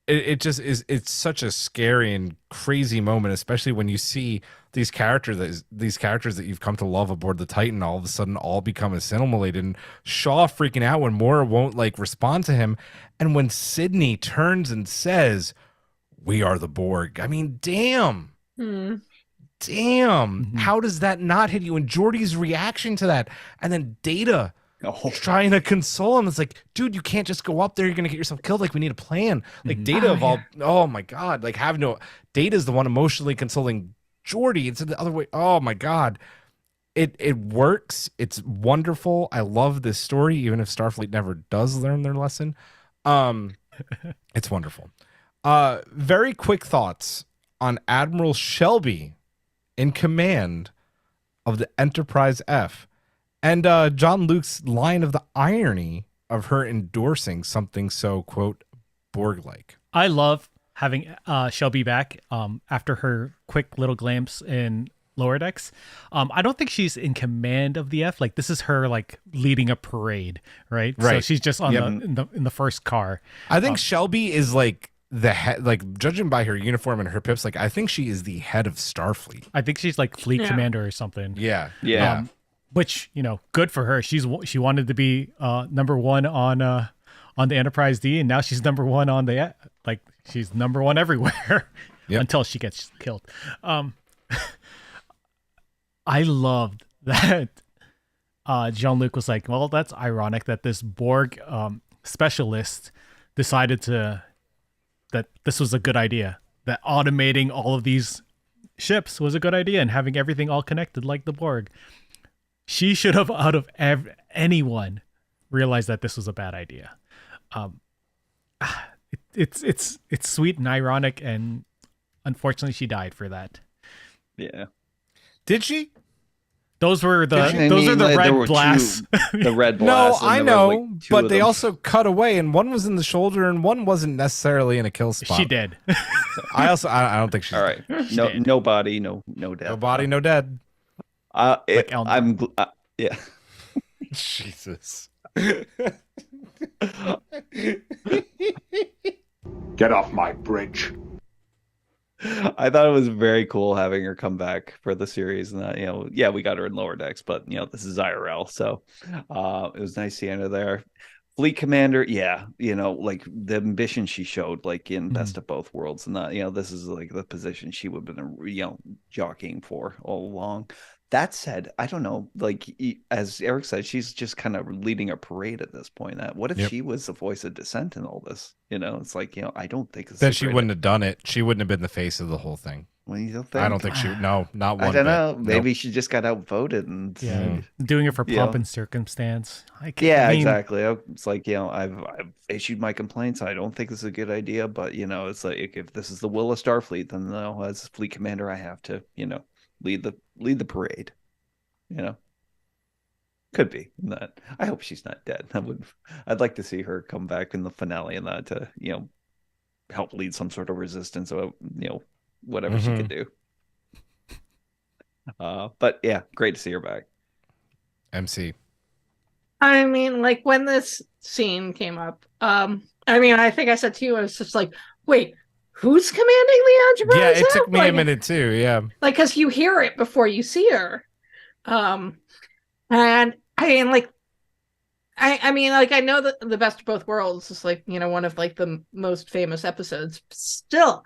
It just is. It's such a scary and crazy moment, especially when you see these characters that you've come to love aboard the Titan all of a sudden all become assimilated, and Shaw freaking out when Moira won't like respond to him, and when Sydney turns and says, "We are the Borg." I mean, damn. Damn. How does that not hit you? And Geordi's reaction to that, and then Data trying to console him. It's like, dude, you can't just go up there. You're going to get yourself killed. Like, we need a plan. Like, Data evolved. Oh, my God. Like, Data's the one emotionally consoling Geordi. It's the other way. Oh, my God. It works. It's wonderful. I love this story, even if Starfleet never does learn their lesson. It's wonderful. Very quick thoughts on Admiral Shelby in command of the Enterprise F. And Jean-Luc's line of the irony of her endorsing something so, quote, Borg-like. I love having Shelby back after her quick little glimpse in Lower Decks. I don't think she's in command of the F. Like, this is her, like, leading a parade, right? So she's just on in the first car. I think Shelby is, like, the head, like, judging by her uniform and her pips, like, I think she is the head of Starfleet. I think she's, like, fleet commander or something. Yeah. Which, good for her. She wanted to be number one on the Enterprise D, and now she's number one on the she's number one everywhere until she gets killed. I loved that Jean-Luc was like, well, that's ironic that this Borg specialist decided that this was a good idea, that automating all of these ships was a good idea, and having everything all connected like the Borg. She should have, out of anyone, realized that this was a bad idea. It's sweet and ironic, and unfortunately, she died for that. Yeah. Did she? Those are the red blasts. The red No, blasts. I know, but they also cut away, and one was in the shoulder, and one wasn't necessarily in a kill spot. She did. I don't think she's all right. No body, no death. No body, no dead. Yeah. Jesus. Get off my bridge. I thought it was very cool having her come back for the series, and that, we got her in Lower Decks, but this is IRL, so it was nice seeing her there. Fleet commander, like the ambition she showed, like in Best of Both Worlds, and that, this is like the position she would have been, jockeying for all along. That said, I don't know, like, as Eric said, she's just kind of leading a parade at this point. What if she was the voice of dissent in all this? It's like, I don't think then she wouldn't have done it. She wouldn't have been the face of the whole thing. Well, you don't think? I don't think she. No, not one. I don't know. Maybe she just got outvoted and doing it for pomp and circumstance. Exactly. It's like, I've issued my complaints. I don't think this is a good idea, but it's like, if this is the will of Starfleet, then as fleet commander, I have to lead the parade. Could be that. I hope she's not dead. I'd like to see her come back in the finale and that to help lead some sort of resistance or whatever she could do. But yeah, great to see her back. MC. I mean, like when this scene came up, I think I said to you, I was just like, wait, who's commanding the Enterprise? Yeah, it took me a minute too. Yeah, like because you hear it before you see her, and I mean, I know that the Best of Both Worlds is one of the most famous episodes. Still,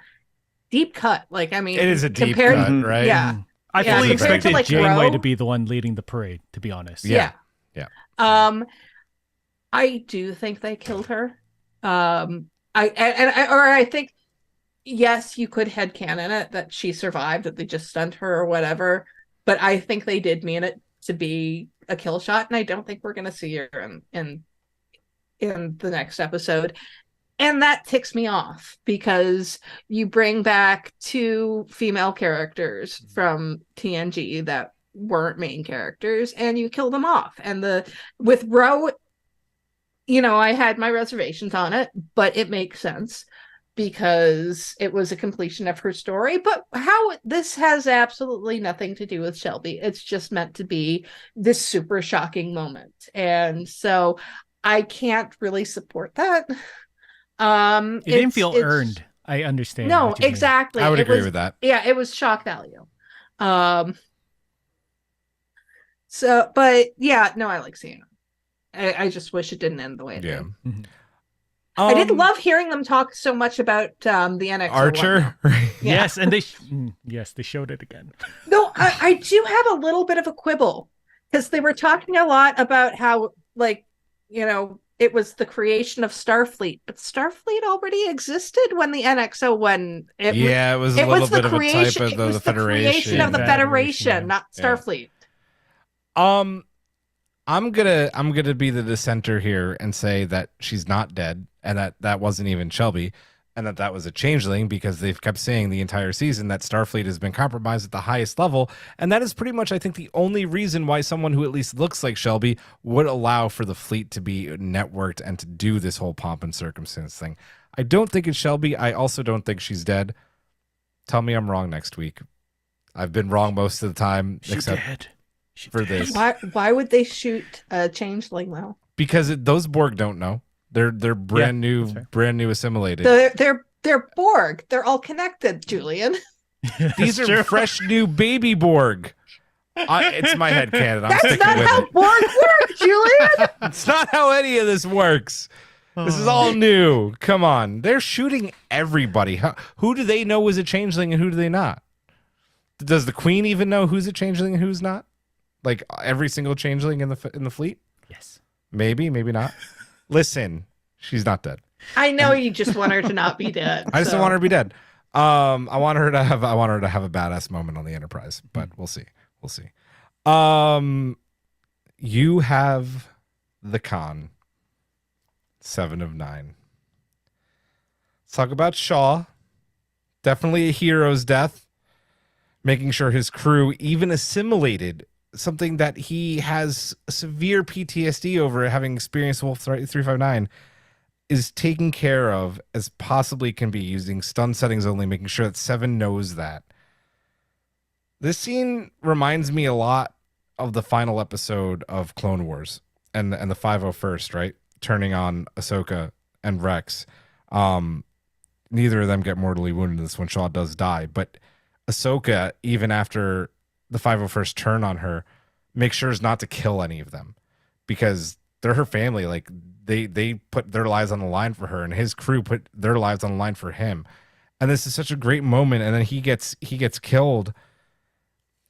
deep cut. Like, I mean, it is a deep cut, right? Yeah, I fully expected to, Janeway to be the one leading the parade. To be honest, yeah. I do think they killed her. I think, yes, you could headcanon it that she survived, that they just stunned her or whatever. But I think they did mean it to be a kill shot, and I don't think we're going to see her in the next episode. And that ticks me off because you bring back 2 female characters from TNG that weren't main characters, and you kill them off. And with Ro, I had my reservations on it, but it makes sense because it was a completion of her story. But this has absolutely nothing to do with Shelby. It's just meant to be this super shocking moment. And so I can't really support that. It didn't feel earned. I understand. No, exactly. I would agree with that. Yeah, it was shock value. So, but yeah, no, I like seeing it. I just wish it didn't end the way it did. Mm-hmm. I did love hearing them talk so much about the NX Archer. Yes, and they showed it again. No, I do have a little bit of a quibble because they were talking a lot about how it was the creation of Starfleet, but Starfleet already existed when the NX-01. It was a little bit of a type of the Federation. Creation of the Federation, not Starfleet. I'm gonna be the dissenter here and say that she's not dead, and that wasn't even Shelby, and that was a changeling, because they've kept saying the entire season that Starfleet has been compromised at the highest level, and that is pretty much, I think, the only reason why someone who at least looks like Shelby would allow for the fleet to be networked and to do this whole pomp and circumstance thing. I don't think it's Shelby. I also don't think she's dead. Tell me I'm wrong next week. I've been wrong most of the time, except for this. Why would they shoot a changeling though? Because those Borg don't know. They're brand new assimilated. They're Borg. They're all connected, Julian. These are fresh new baby Borg. It's my headcanon. That's not how Borg work, Julian. It's not how any of this works. This is all new. Come on. They're shooting everybody. Who do they know is a changeling and who do they not? Does the Queen even know who's a changeling and who's not? Like every single changeling in the fleet? Yes. Maybe not. Listen, she's not dead. I know you just want her to not be dead. I just don't want her to be dead. I want her to have a badass moment on the Enterprise, but we'll see. You have the con. 7 of 9. Let's talk about Shaw. Definitely a hero's death. Making sure his crew even assimilated something that he has severe PTSD over, having experienced Wolf 359, is taken care of as possibly can be, using stun settings only, making sure that 7 knows that. This scene reminds me a lot of the final episode of Clone Wars and the 501st, right? Turning on Ahsoka and Rex. Neither of them get mortally wounded in this one. Shaw does die, but Ahsoka, even after the 501st turn on her, make sure not to kill any of them because they're her family. Like they put their lives on the line for her, and his crew put their lives on the line for him. And this is such a great moment. And then he gets killed,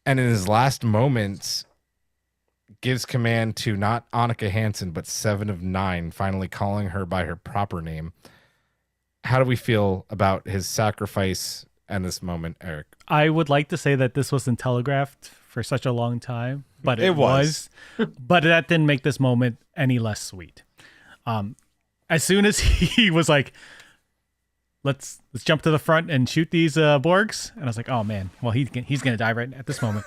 and in his last moments gives command to not Annika Hansen, but 7 of 9, finally calling her by her proper name. How do we feel about his sacrifice and this moment, Eric? I would like to say that this wasn't telegraphed for such a long time, but it was. But that didn't make this moment any less sweet. As soon as he was like, let's jump to the front and shoot these Borgs, and I was like, oh man, well he's gonna die right at this moment.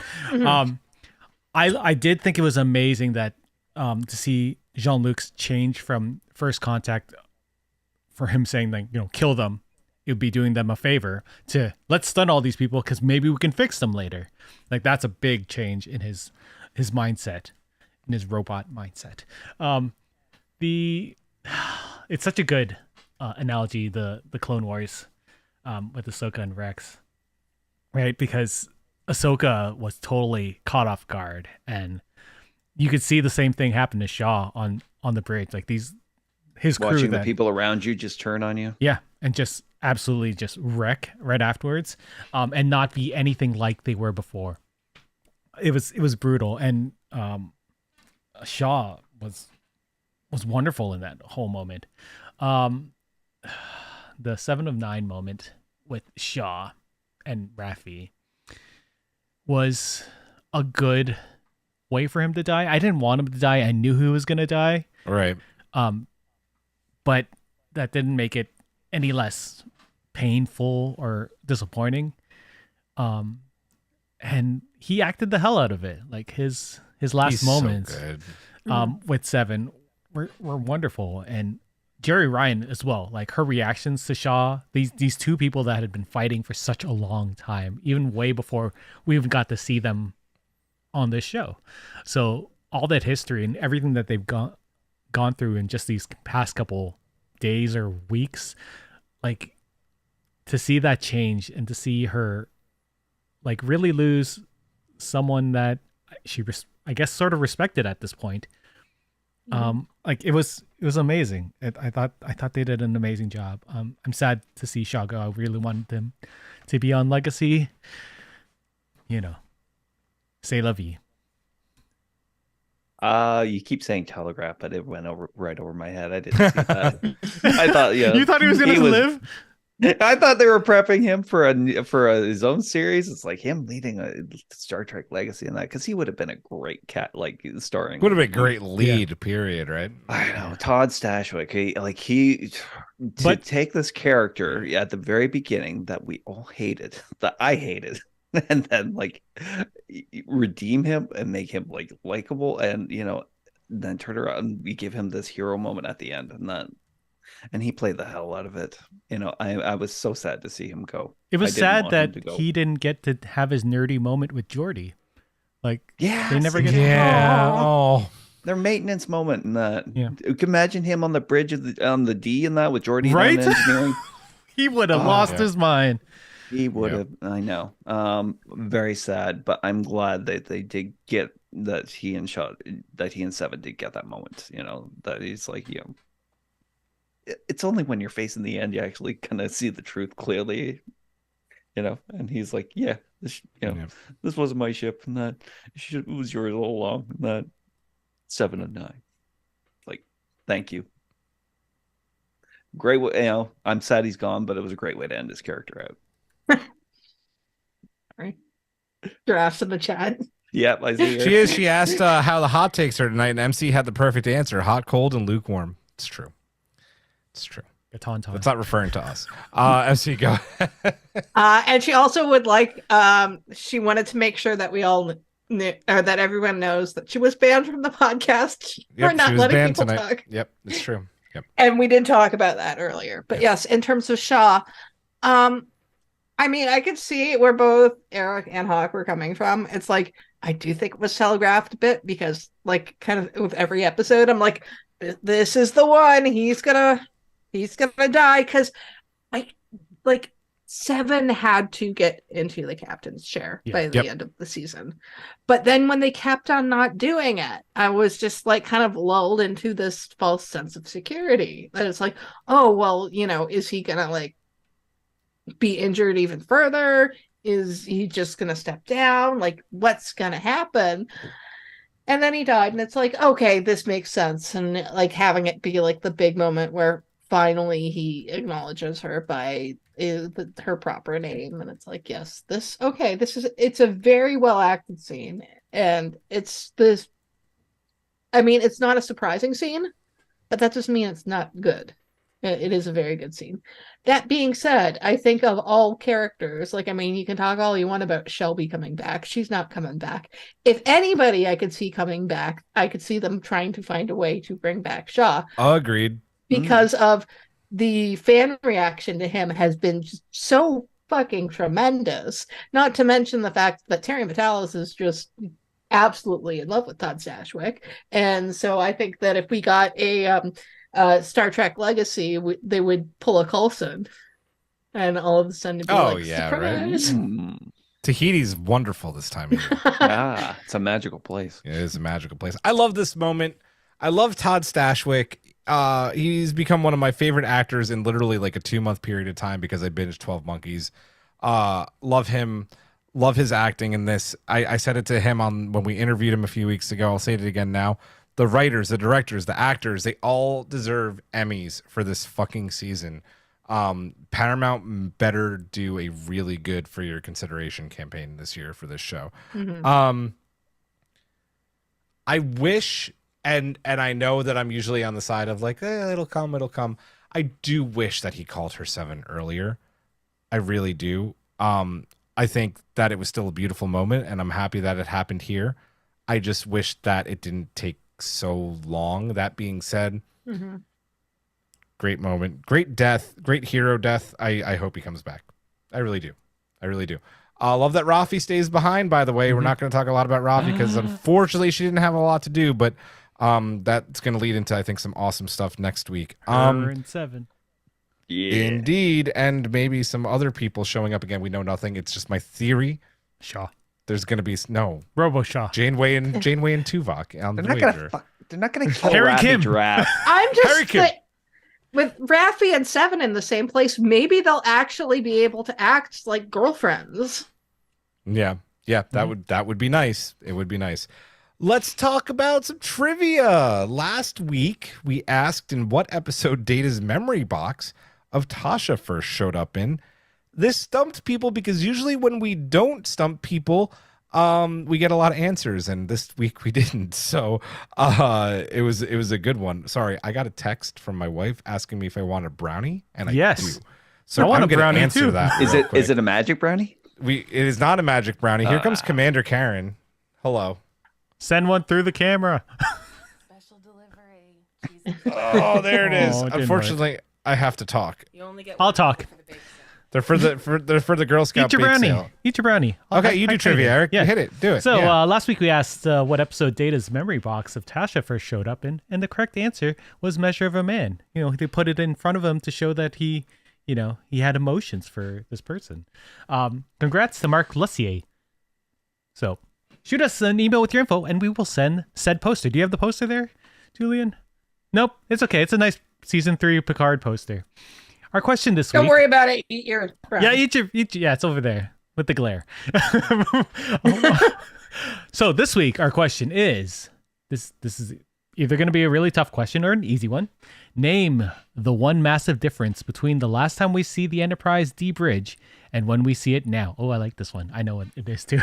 I did think it was amazing that to see Jean-Luc's change from first contact, for him saying like, kill them, it would be doing them a favor, to let's stun all these people because maybe we can fix them later. Like that's a big change in his mindset, in his robot mindset. It's such a good analogy, the Clone Wars with Ahsoka and Rex, right? Because Ahsoka was totally caught off guard, and you could see the same thing happen to Shaw on the bridge. Like his crew, watching the people around you just turn on you. Yeah, and just absolutely just wreck right afterwards, and not be anything like they were before. It was brutal, and Shaw was wonderful in that whole moment. The 7 of 9 moment with Shaw and Raffi was a good way for him to die. I didn't want him to die. I knew he was going to die. Right. But that didn't make it any less painful or disappointing. And he acted the hell out of it. Like his last moments so good. With 7 were wonderful. And Jerry Ryan as well, like her reactions to Shaw, these two people that had been fighting for such a long time, even way before we even got to see them on this show. So all that history and everything that they've gone through in just these past couple days or weeks, like to see that change and to see her like really lose someone that she I guess sort of respected at this point. Like it was amazing. I thought they did an amazing job. I'm sad to see Shaw go. I really wanted them to be on Legacy. C'est la vie. You keep saying telegraph, but it went right over my head. I didn't see that. I thought, you thought he was going to live? I thought they were prepping him for his own series. It's like him leading a Star Trek Legacy and that, because he would have been a great cat, like starring. Would have been a great lead, period, right? I know Todd Stashwick. To take this character at the very beginning that we all hated, that I hated, and then like redeem him and make him like likable, and then turn around and we give him this hero moment at the end, and he played the hell out of it. I was so sad to see him go. It was sad that he didn't get to have his nerdy moment with Geordi. Like, yeah, they never get. Yeah. Oh, their maintenance moment in that. Yeah, you can imagine him on the bridge on the D in that with Geordi, right? Engineering. He would have lost his mind. He would have. I know. Very sad, but I'm glad that they did get that he and 7 did get that moment. That he's like, it's only when you're facing the end you actually kind of see the truth clearly, and he's like, this wasn't my ship, and that it was yours all along, and that 7 of 9. Like, thank you. Great way. I'm sad he's gone, but it was a great way to end his character out. Right. Drafts in the chat. Yep, I see her. She is. She asked how the hot takes are tonight, and MC had the perfect answer: hot, cold, and lukewarm. It's true. It's true. That's not referring to us. MC, go ahead. And she also would like, she wanted to make sure that we all knew, or that everyone knows that she was banned from the podcast for not letting people talk. Yep, it's true. Yep. And we did talk about that earlier. But yes, in terms of Shaw, I could see where both Eric and Hawk were coming from. It's like, I do think it was telegraphed a bit because, like, kind of with every episode, I'm like, this is the one. He's gonna die, because like 7 had to get into the captain's chair by the end of the season. But then when they kept on not doing it, I was just like kind of lulled into this false sense of security that it's like, oh, well, is he gonna like be injured even further? Is he just gonna step down? Like, what's gonna happen? And then he died, and it's like, okay, this makes sense. And like having it be like the big moment where finally he acknowledges her by her proper name, and it's like, yes, it's a very well acted scene, and it's not a surprising scene, but that doesn't mean it's not good. It is a very good scene. That being said, I think of all characters, like, I mean, you can talk all you want about Shelby coming back. She's not coming back. If anybody I could see coming back, I could see them trying to find a way to bring back Shaw. Agreed. Because of the fan reaction to him has been so fucking tremendous. Not to mention the fact that Terry Matalas is just absolutely in love with Todd Stashwick. And so I think that if we got a Star Trek Legacy, they would pull a Coulson, and all of a sudden it'd be surprise. Right. Tahiti's wonderful this time of year. Yeah, it's a magical place. It is a magical place. I love this moment. I love Todd Stashwick. He's become one of my favorite actors in literally like a 2-month period of time because I binged 12 Monkeys. Love him. Love his acting in this. I said it to him when we interviewed him a few weeks ago. I'll say it again now. The writers, the directors, the actors, they all deserve Emmys for this fucking season. Paramount better do a really good for your consideration campaign this year for this show. Mm-hmm. I wish, and I know that I'm usually on the side of like, it'll come. I do wish that he called her 7 earlier. I really do. I think that it was still a beautiful moment, and I'm happy that it happened here. I just wish that it didn't take so long. That being said, great moment, great death, great hero death. I hope he comes back. I really do. I love that Rafi stays behind, by the way. We're not going to talk a lot about Rafi because unfortunately she didn't have a lot to do, but that's going to lead into, I think, some awesome stuff next week. Her and 7. Yeah. Indeed, and maybe some other people showing up again. We know nothing. It's just my theory. Shaw. There's going to be Robo Shaw. Janeway and Tuvok on the Voyager. They're not going to kill Harry Rafi Kim. Giraffe. I'm just with Raffi and 7 in the same place, maybe they'll actually be able to act like girlfriends. Yeah, that would be nice. It would be nice. Let's talk about some trivia. Last week, we asked in what episode Data's memory box of Tasha first showed up in. This stumped people because usually when we don't stump people, we get a lot of answers, and this week we didn't. So it was a good one. Sorry, I got a text from my wife asking me if I want a brownie, and I do. So I want I'm a brownie answer too. that. Is it a magic brownie? It is not a magic brownie. Here comes Commander Karen. Hello. Send one through the camera. Special delivery. Oh, there it is. Oh, it didn't Unfortunately, I have to talk. You only get I'll one talk. for the bake sale. They're for the Girl Scout Eat your bake brownie. sale. Eat your brownie. Okay, you do trivia, Eric. Yeah. Hit it. Do it. So Yeah. last week we asked what episode Data's memory box of Tasha first showed up in, and the correct answer was Measure of a Man. You know, they put it in front of him to show that he had emotions for this person. Congrats to Mark Lussier. So shoot us an email with your info, and we will send said poster. Do you have the poster there, Julian? Nope, it's okay. It's a nice season 3 Picard poster. Our question this week. Don't worry about it. Eat your brownie. Yeah, eat your yeah, it's over there with the glare. So this week our question is this is either going to be a really tough question or an easy one. Name the one massive difference between the last time we see the Enterprise D bridge and when we see it now. Oh, I like this one. I know what it is too.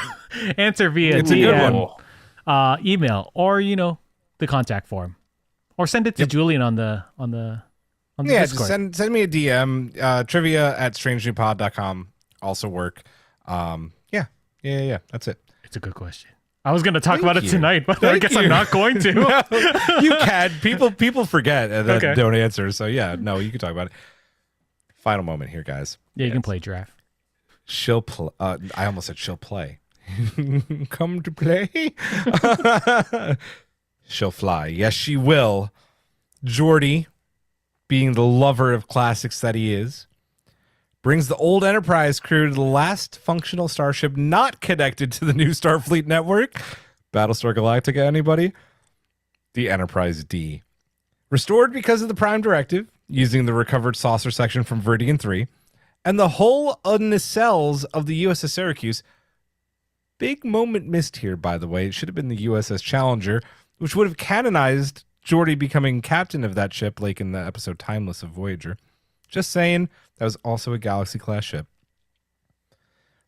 Answer via It's a good DM, email, or the contact form, or send it to Julian on the Yeah, Discord. just send me a DM. Trivia at strangenewpod.com also work. Yeah. That's it. It's a good question. I was going to talk about it you. tonight, but I Thank guess you. I'm not going to. No, you can. People forget and then Okay. don't answer. So yeah, no, you can talk about it. Final moment here, guys. Yeah, you can play giraffe. She'll play. I almost said she'll play. Come to play. She'll fly. Yes, she will. Geordi, being the lover of classics that he is, brings the old Enterprise crew to the last functional starship not connected to the new Starfleet network. Battlestar Galactica, anybody? The Enterprise D. Restored because of the Prime Directive, using the recovered saucer section from Veridian 3, and the hull on the cells of the USS Syracuse. Big moment missed here, by the way. It should have been the USS Challenger, which would have canonized Geordi becoming captain of that ship, like in the episode Timeless of Voyager. Just saying, that was also a Galaxy-class ship.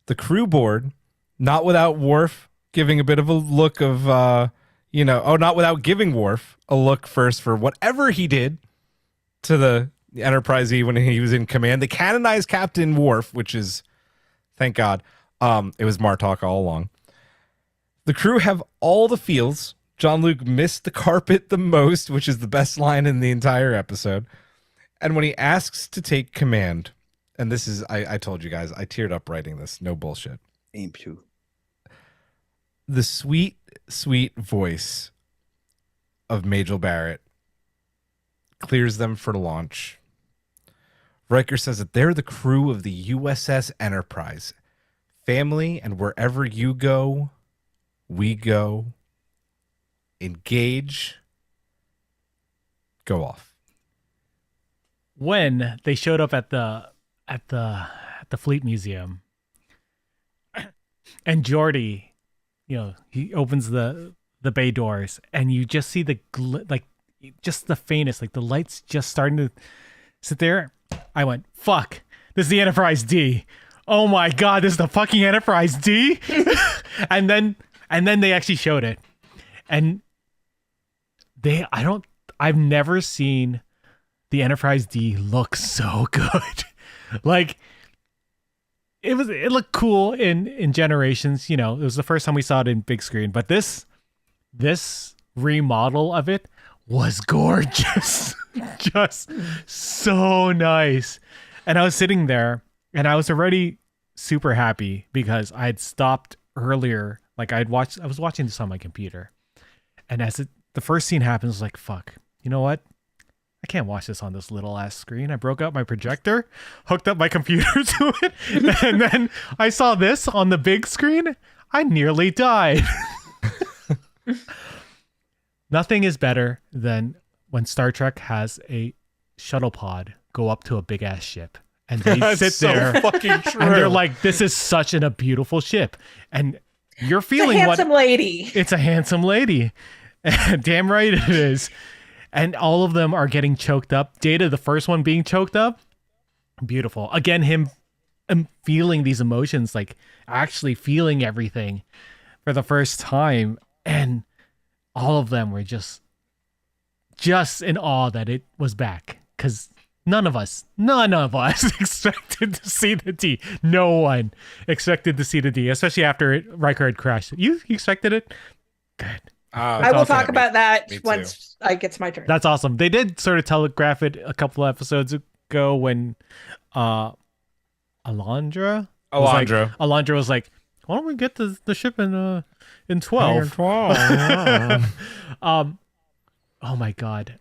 The crew board, not without Worf giving a bit of a look of, not without giving Worf a look first for whatever he did to the the Enterprise E when he was in command. They canonized Captain Worf, which is, thank God, it was Martok all along. The crew have all the feels. Jean-Luc missed the carpet the most, which is the best line in the entire episode. And when he asks to take command, and this is, I told you guys, I teared up writing this. No bullshit. Aim you. The sweet, sweet voice of Majel Barrett clears them for launch. Riker says that they're the crew of the USS Enterprise. Family, and wherever you go, we go. Engage. Go off. When they showed up at the Fleet Museum, and Geordi, he opens the bay doors, and you just see just the faintest, like the lights just starting to sit there. I went, fuck, this is the Enterprise D. Oh my God, this is the fucking Enterprise D. and then they actually showed it. And I've never seen the Enterprise D look so good. Like, it looked cool in Generations, it was the first time we saw it in big screen, but this remodel of it was gorgeous. Just so nice. And I was sitting there and I was already super happy because I had stopped earlier. Like I was watching this on my computer. And as the first scene happens, I was like, fuck, you know what? I can't watch this on this little ass screen. I broke out my projector, hooked up my computer to it, and then I saw this on the big screen. I nearly died. Nothing is better than when Star Trek has a shuttle pod go up to a big ass ship and they sit there fucking true. and they're like, this is such a beautiful ship. And you're feeling it's a handsome lady. It's a handsome lady. Damn right it is. And all of them are getting choked up. Data, the first one being choked up. Beautiful. Again, him feeling these emotions, like actually feeling everything for the first time. And all of them were just in awe that it was back. Because none of us expected to see the D. No one expected to see the D, especially after Riker had crashed. You expected it? Good. I will talk about that me once I get to my turn. That's awesome. They did sort of telegraph it a couple of episodes ago when Alondra was like, why don't we get the ship in 12? Oh my God.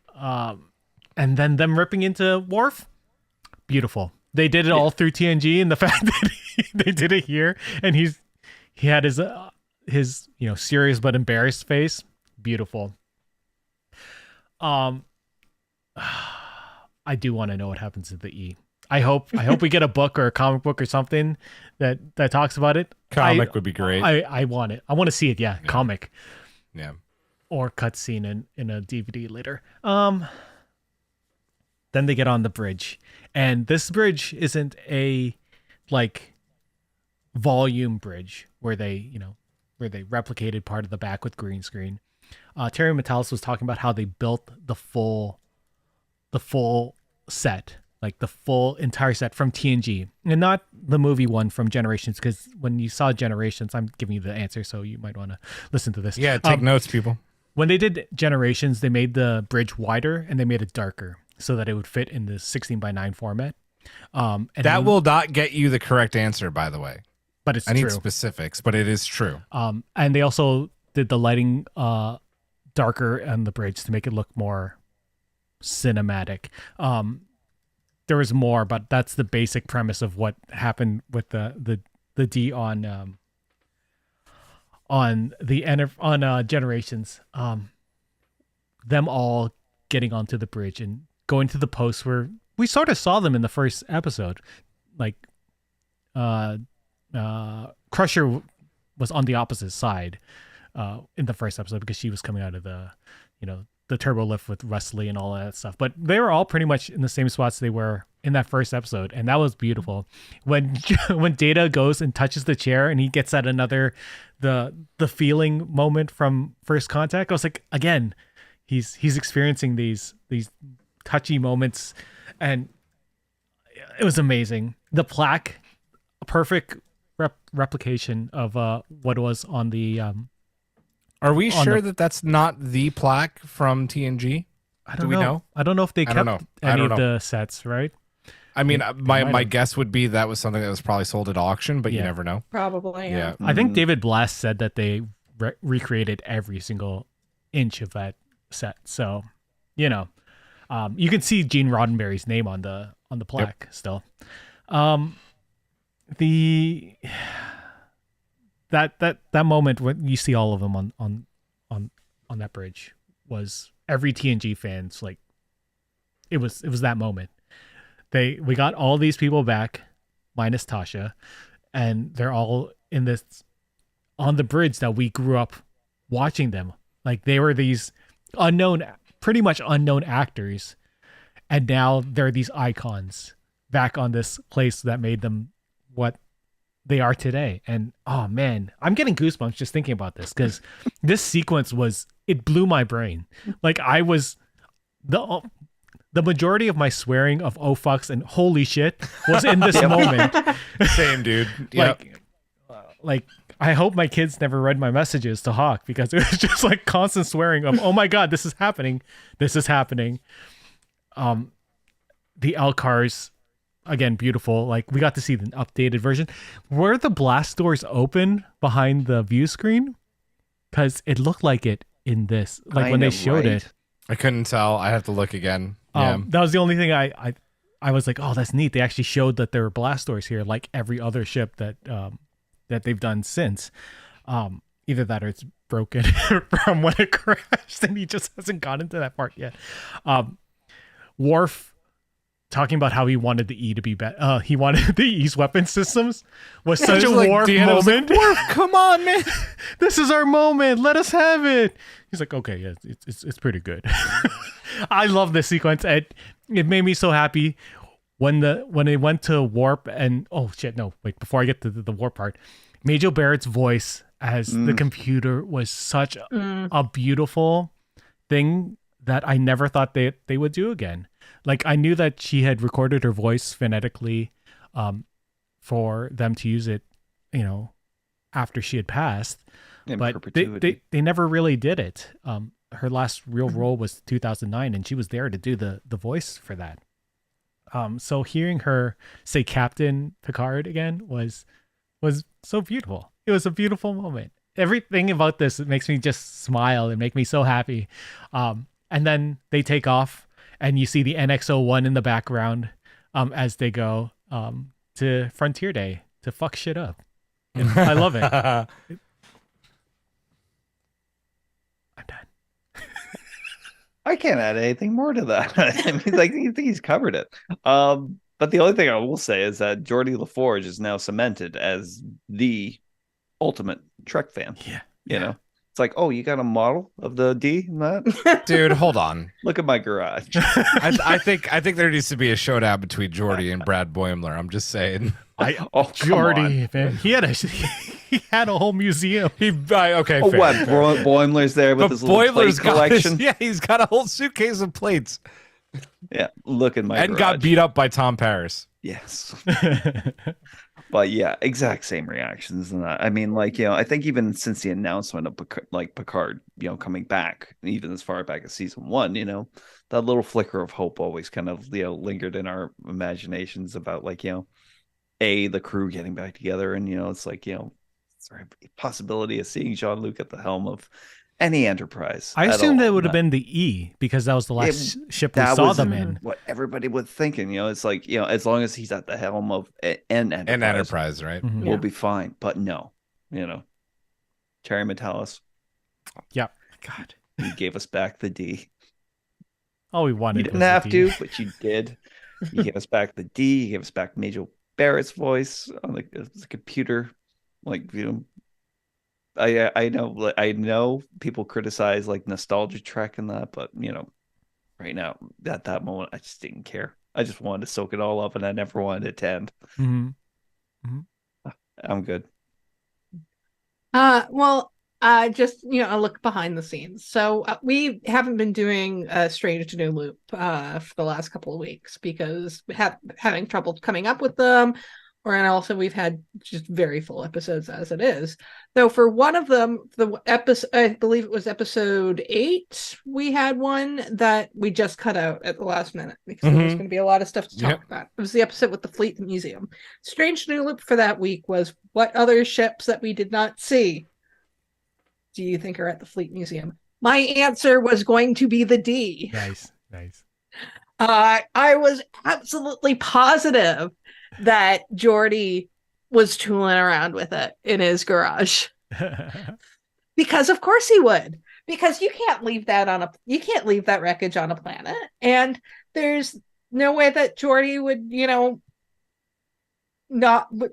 And then them ripping into Worf. Beautiful. They did it all through TNG, and the fact that they did it here, and he had his serious but embarrassed face. Beautiful. I do want to know what happens to the E. I hope we get a book or a comic book or something that talks about it. Comic would be great. I want it. I want to see it. Yeah, comic. Yeah. Or cutscene in a DVD later. Then they get on the bridge, and this bridge isn't a volume bridge where they replicated part of the back with green screen. Terry Metalis was talking about how they built the full set, like the full entire set from TNG, and not the movie one from Generations, because when you saw Generations, I'm giving you the answer, so you might want to listen to this. Yeah, take notes, people. When they did Generations, they made the bridge wider and they made it darker so that it would fit in the 16:9 format. And that will not get you the correct answer, by the way. But it's I true. need specifics, but it is true. And they also did the lighting darker on the bridge to make it look more cinematic. There was more, but that's the basic premise of what happened with the D on Generations. Them all getting onto the bridge and going to the post where we sort of saw them in the first episode, like Crusher was on the opposite side in the first episode because she was coming out of the turbo lift with Wesley and all that stuff. But they were all pretty much in the same spots they were in that first episode, and that was beautiful. When Data goes and touches the chair and he gets at the feeling moment from First Contact, I was like, again, he's experiencing these touchy moments, and it was amazing. The plaque, a perfect replication of what was on the. Are we on sure the- that that's not the plaque from TNG? I don't Do we know. know? I don't know if they I don't kept know. I any don't of know. the sets, right? I mean, They my might have. guess would be that was something that was probably sold at auction, but you Yeah. never know. Probably. Yeah. I think David Blast said that they recreated every single inch of that set. So, you know, you can see Gene Roddenberry's name on the plaque still. The that moment when you see all of them on that bridge was every TNG fan's like, it was that moment. We got all these people back minus Tasha, and they're all in this on the bridge that we grew up watching them. Like they were these pretty much unknown actors, and now they're these icons back on this place that made them what they are today. And oh man, I'm getting goosebumps just thinking about this, because this sequence it blew my brain. Like I was the majority of my swearing of oh fucks and holy shit was in this moment. Same, dude. Yep. Like I hope my kids never read my messages to Hawk, because it was just like constant swearing of, oh my God, this is happening. This is happening. The L-Cars, again, beautiful. Like we got to see the updated version. Were the blast doors open behind the view screen? Because it looked like it in this, like when they showed it. I couldn't tell. I have to look again. Yeah. That was the only thing I was like, oh, that's neat. They actually showed that there were blast doors here, like every other ship that they've done since. Either that or it's broken from when it crashed, and he just hasn't gotten to that part yet. Worf talking about how he wanted the E to be better. He wanted the E's weapon systems was such a Worf Deanna was moment. like, Worf, come on, man. This is our moment. Let us have it. He's like, okay, yeah, it's pretty good. I love this sequence. It made me so happy when they went to warp, and oh shit, no, wait, before I get to the warp part, Major Barrett's voice as the computer was such a beautiful thing that I never thought they would do again. Like I knew that she had recorded her voice phonetically for them to use it, after she had passed. In but perpetuity. they never really did it. Her last real role was 2009, and she was there to do the voice for that. So hearing her say Captain Picard again was so beautiful. It was a beautiful moment. Everything about this, it makes me just smile and make me so happy. And then they take off, and you see the NX-01 in the background as they go to Frontier Day to fuck shit up. And I love it. I'm done. I can't add anything more to that. I mean, like, I think he's covered it. But the only thing I will say is that Geordie LaForge is now cemented as the ultimate Trek fan. Yeah. You know, it's like, oh, you got a model of the D in that? Dude, hold on. Look at my garage. I think there needs to be a showdown between Geordie and Brad Boimler. I'm just saying. Oh, Geordie, man, he had a whole museum. Okay, Oh, fair, what? fair. Boimler's there with But his little plate Boimler's got collection. he's got a whole suitcase of plates Yeah, look at my and garage. got beat up by Tom Paris. Yes. But yeah, exact same reactions and that. I mean, like, I think even since the announcement of Picard, coming back, even as far back as season 1, that little flicker of hope always kind of, lingered in our imaginations about, like, the crew getting back together. And, it's like, is there a possibility of seeing Jean-Luc at the helm of any Enterprise? I at assumed all? it would have been the E, because that was the last ship we That saw was them in. what everybody was thinking. It's like, as long as he's at the helm of an Enterprise, And Enterprise, right? Mhm. we'll be fine. But no, Terry Metalis, Yep. God. he gave us back the D. All we wanted. You didn't was the have D. to, but you did. You gave us back the D. You gave us back Major Barrett's voice on the computer. Like, I know people criticize like nostalgia Trek and that, but right now at that moment I just didn't care. I just wanted to soak it all up, and I never wanted it to end. Mhm. I'm good. Well, just a look behind the scenes. So we haven't been doing Strange New Loop for the last couple of weeks because we having trouble coming up with them, and also we've had just very full episodes as it is. Though for one of them, the episode, I believe it was episode 8, we had one that we just cut out at the last minute because there was going to be a lot of stuff to talk about. It was the episode with the Fleet Museum. Strange New Loop for that week was what other ships that we did not see do you think are at the Fleet Museum? My answer was going to be the D. Nice. I was absolutely positive that Geordi was tooling around with it in his garage. Because of course he would. Because you can't leave that wreckage on a planet. And there's no way that Geordi would, they're not going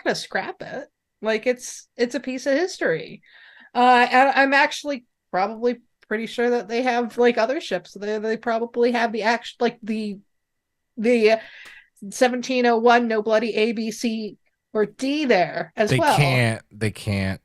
to scrap it. Like it's a piece of history. And I'm actually probably pretty sure that they have like other ships. They probably have the 1701 no bloody A, B, C, or D there as well. They can't.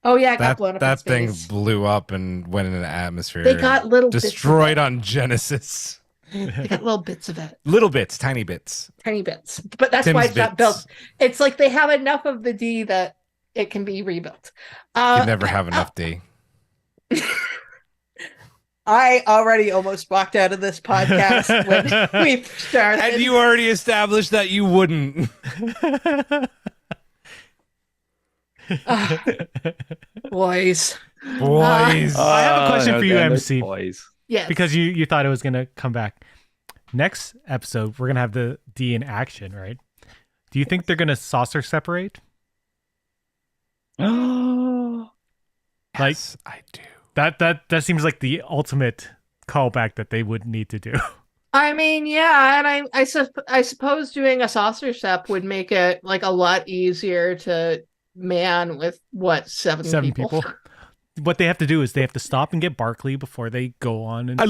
Oh yeah, it got blown up. That thing blew up and went into the atmosphere. They got little destroyed on Genesis. They got little bits of it. Little bits, tiny bits. But that's Tim's why it's not bits. built. It's like they have enough of the D that it can be rebuilt. You never have enough D. I already almost walked out of this podcast when we started. And you already established that you wouldn't. Boys. I have a question for you, MC. Boys. Yes. Because you thought it was going to come back. Next episode, we're going to have the D in action, right? Do you think they're going to saucer separate? Yes, I do. That seems like the ultimate callback that they would need to do. I mean, yeah, and I suppose doing a saucer step would make it like a lot easier to man with seven people. What they have to do is they have to stop and get Barkley before they go on. And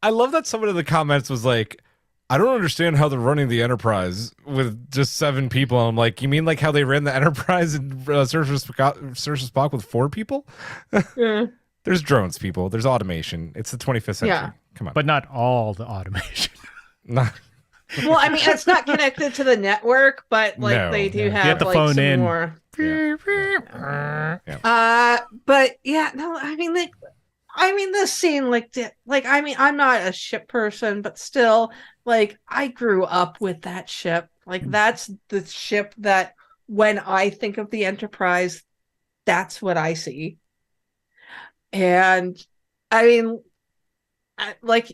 I love that someone in the comments was like, I don't understand how they're running the Enterprise with just 7 people. And I'm like, you mean like how they ran the Enterprise and Search for Spock with 4 people? Yeah. There's drones, people. There's automation. It's the 25th century. Yeah. Come on. But not all the automation. Not. Well, I mean, it's not connected to the network, but like No, they do no. have You have to like phone some in. more. Yeah. But yeah, no, I mean, this scene, I mean, I'm not a ship person, but still, like, I grew up with that ship. Like, that's the ship that when I think of the Enterprise, that's what I see. And I mean, like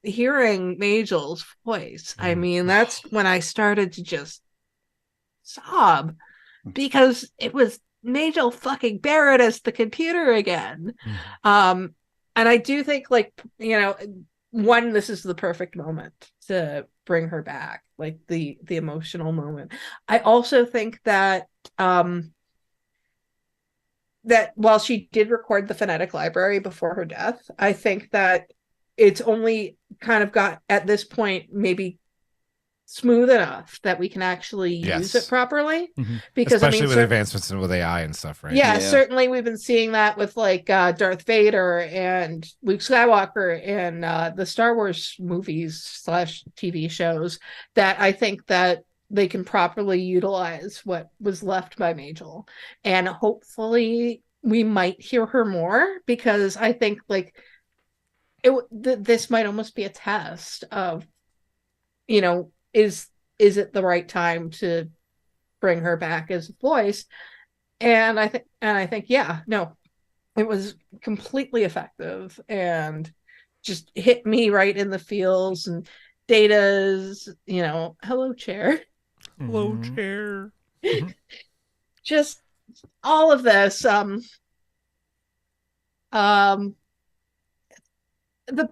hearing Majel's voice, I mean, that's when I started to just sob because it was Majel fucking Barrett as the computer again. And I do think, like, this is the perfect moment to bring her back, like the emotional moment. I also think that that while she did record the phonetic library before her death, I think that it's only kind of got at this point maybe smooth enough that we can actually use it properly. Because especially with advancements with AI and stuff, right? Yeah, certainly we've been seeing that with like Darth Vader and Luke Skywalker and the Star Wars movies / TV shows, that I think that they can properly utilize what was left by Majel. And hopefully we might hear her more, because I think like this might almost be a test of, is it the right time to bring her back as a voice? And I think, yeah, no, it was completely effective and just hit me right in the feels. And Data's, hello chair. Hello chair. Just all of this. The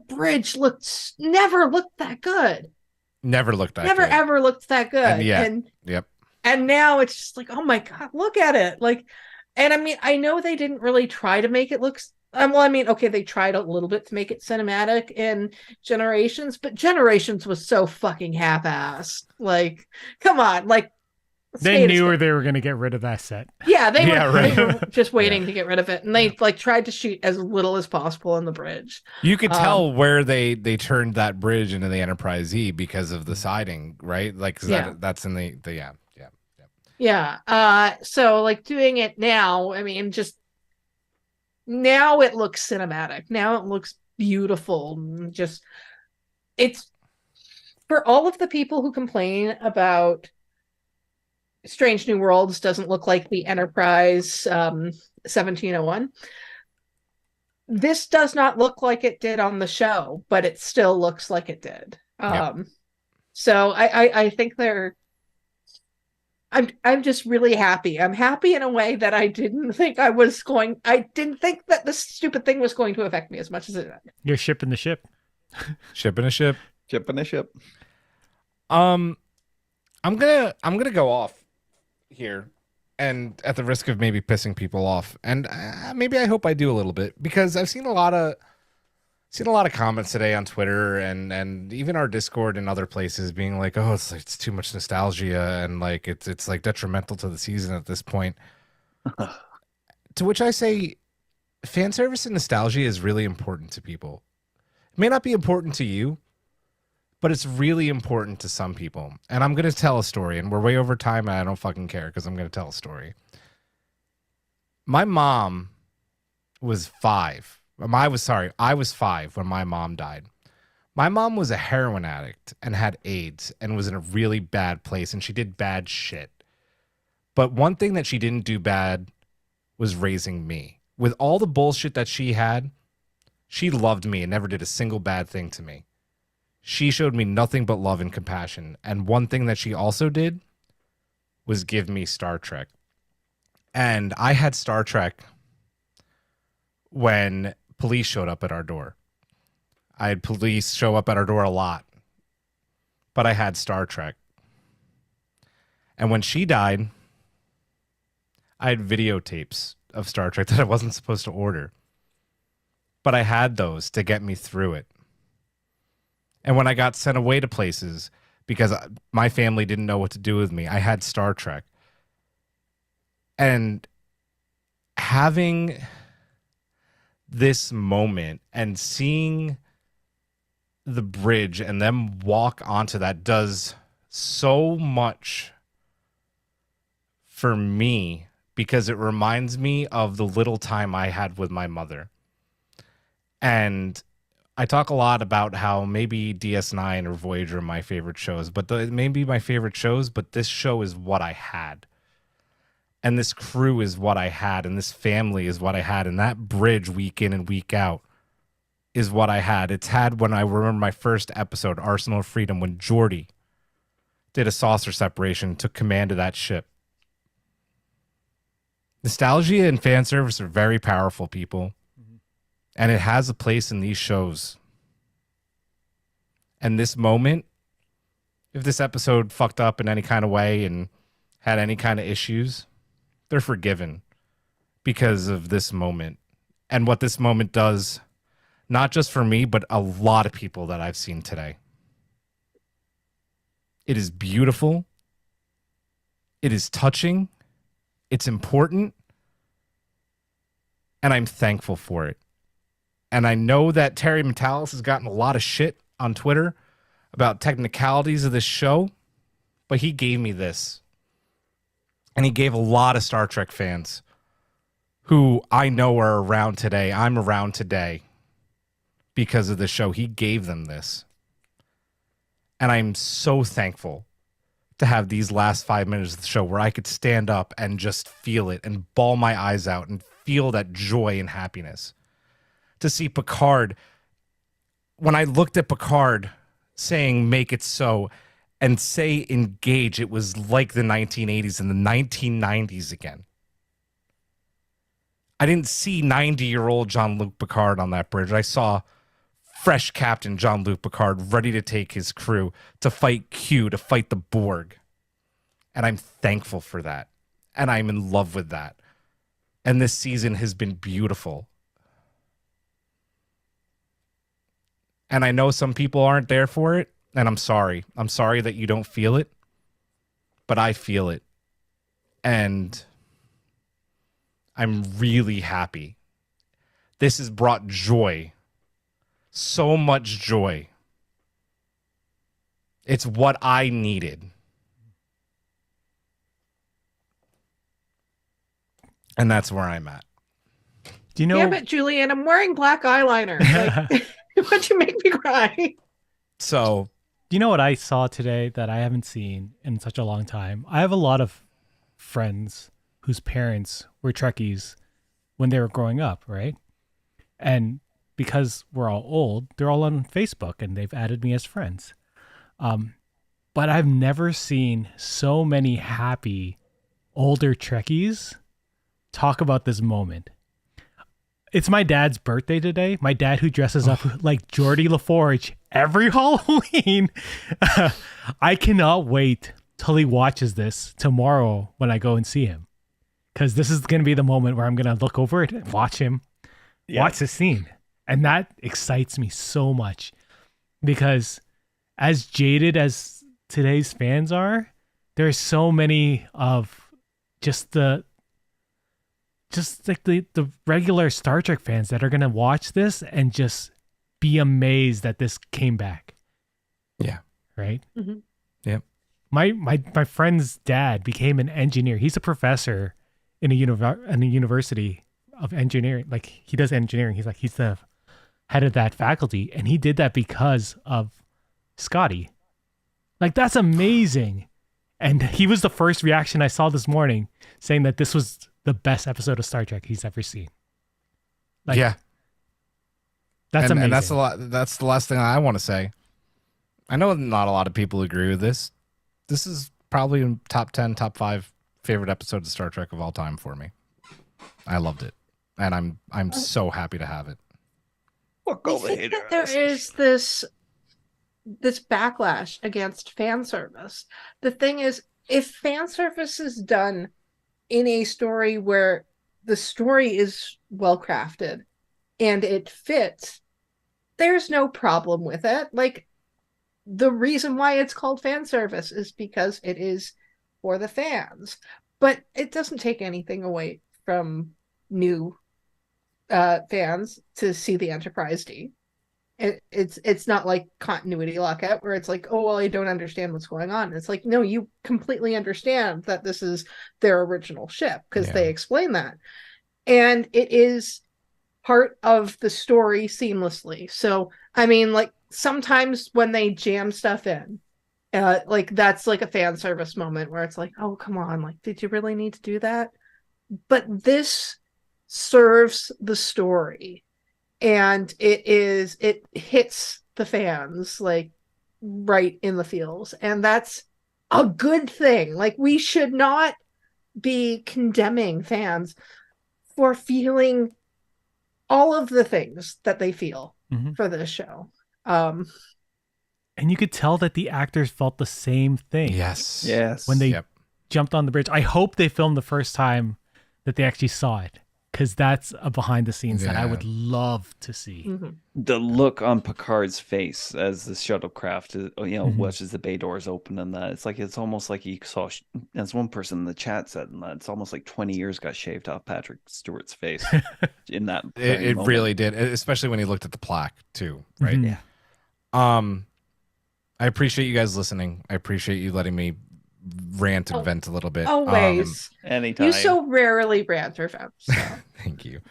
bridge never looked that good. Never looked that Never good. ever looked that good. Yep. And now it's just like, oh my God, look at it. Like, and I mean, I know they didn't really try to make it look, okay, they tried a little bit to make it cinematic in Generations, but Generations was so fucking half-assed. Like, come on, like, They knew they were going to get rid of that set. Yeah, they right. were just waiting to get rid of it, and they like tried to shoot as little as possible on the bridge. You could tell where they turned that bridge into the Enterprise E because of the siding, right? Like 'cause that's in the Yeah. So like doing it now, I mean, just now it looks cinematic. Now it looks beautiful. Just it's for all of the people who complain about Strange New Worlds doesn't look like the Enterprise 1701. This does not look like it did on the show, but it still looks like it did. So I think I'm just really happy. I'm happy in a way that I didn't think I didn't think that this stupid thing was going to affect me as much as it did. You're shipping the ship. Shipping a ship. Shipping a ship. I'm gonna go off here, and at the risk of maybe pissing people off, and maybe I hope I do a little bit, because I've seen a lot of comments today on Twitter and even our Discord and other places being like, oh, it's too much nostalgia, and like it's like detrimental to the season at this point. To which I say, fan service and nostalgia is really important to people. It may not be important to you, but it's really important to some people. And I'm going to tell a story, and we're way over time, and I don't fucking care because I'm going to tell a story. My mom was 5. I was 5 when my mom died. My mom was a heroin addict and had AIDS and was in a really bad place, and she did bad shit. But one thing that she didn't do bad was raising me. With all the bullshit that she had, she loved me and never did a single bad thing to me. She showed me nothing but love and compassion. And one thing that she also did was give me Star Trek. And I had Star Trek when police showed up at our door. I had police show up at our door a lot. But I had Star Trek. And when she died, I had videotapes of Star Trek that I wasn't supposed to order. But I had those to get me through it. And when I got sent away to places because my family didn't know what to do with me, I had Star Trek. And having this moment and seeing the bridge and them walk onto that does so much for me, because it reminds me of the little time I had with my mother. And I talk a lot about how maybe DS9 or Voyager are my favorite shows, but maybe my favorite shows, but this show is what I had. And this crew is what I had, and this family is what I had, and that bridge week in and week out is what I had. It's had when I remember my first episode, Arsenal of Freedom, when Geordi did a saucer separation, took command of that ship. Nostalgia and fan service are very powerful, people. And it has a place in these shows. And this moment, if this episode fucked up in any kind of way and had any kind of issues, they're forgiven because of this moment. And what this moment does, not just for me, but a lot of people that I've seen today. It is beautiful. It is touching. It's important. And I'm thankful for it. And I know that Terry Metalis has gotten a lot of shit on Twitter about technicalities of this show, but he gave me this. And he gave a lot of Star Trek fans who I know are around today. I'm around today because of the show. He gave them this. And I'm so thankful to have these last 5 minutes of the show where I could stand up and just feel it and bawl my eyes out and feel that joy and happiness. To see Picard, when I looked at Picard saying make it so and say engage, it was like the 1980s and the 1990s again. I didn't see 90-year-old Jean-Luc Picard on that bridge. I saw fresh Captain Jean-Luc Picard ready to take his crew to fight Q, to fight the Borg. And I'm thankful for that. And I'm in love with that. And this season has been beautiful. And I know some people aren't there for it, and I'm sorry. I'm sorry that you don't feel it, but I feel it. And I'm really happy. This has brought joy. So much joy. It's what I needed. And that's where I'm at. Do you know? Damn it, Julian, I'm wearing black eyeliner. Like, why'd you make me cry? So, Do you know what I saw today that I haven't seen in such a long time? I have a lot of friends whose parents were Trekkies when they were growing up, right? And because we're all old, they're all on Facebook and they've added me as friends. But I've never seen so many happy older Trekkies talk about this moment. It's my dad's birthday today. My dad, who dresses up like Geordie LaForge every Halloween. I cannot wait till he watches this tomorrow when I go and see him. Because this is going to be the moment where I'm going to look over it and watch him, watch the scene. And that excites me so much. Because as jaded as today's fans are, there's so many of just like the regular Star Trek fans that are going to watch this and just be amazed that this came back. yeah. Right? Mm-hmm. Yep. My friend's dad became an engineer. He's a professor in a university of engineering. Like, he does engineering. He's the head of that faculty, and he did that because of Scotty. Like, that's amazing. And he was the first reaction I saw this morning, saying that this was the best episode of Star Trek he's ever seen. Like, yeah. that's amazing. And that's the last thing I want to say. I know not a lot of people agree with this. This is probably in top 10, top 5 favorite episodes of Star Trek of all time for me. I loved it. And I'm so happy to have it. Fuck I all the think haters. that there is this backlash against fan service. The thing is, if fan service is done in a story where the story is well crafted and it fits, there's no problem with it. Like, the reason why it's called fan service is because it is for the fans, but it doesn't take anything away from new fans to see the Enterprise D. It's not like continuity lockout where it's like, oh, well, I don't understand what's going on. It's like, no, you completely understand that this is their original ship because they explain that. And it is part of the story seamlessly. So, I mean, like, sometimes when they jam stuff in, like, that's like a fan service moment where it's like, oh, come on, like, did you really need to do that? But this serves the story. And it hits the fans like right in the feels. And that's a good thing. Like, we should not be condemning fans for feeling all of the things that they feel for this show. And you could tell that the actors felt the same thing. Yes. When they jumped on the bridge. I hope they filmed the first time that they actually saw it. Because that's a behind the scenes that I would love to see. Mm-hmm. The look on Picard's face as the shuttlecraft, watches the bay doors open and that. It's like, it's almost like he saw, as one person in the chat said, and that it's almost like 20 years got shaved off Patrick Stewart's face in that. It really did, especially when he looked at the plaque too, right? Mhm. Yeah. I appreciate you guys listening. I appreciate you letting me rant and vent a little bit. Always. Anytime. You so rarely rant or vent. So. Thank you.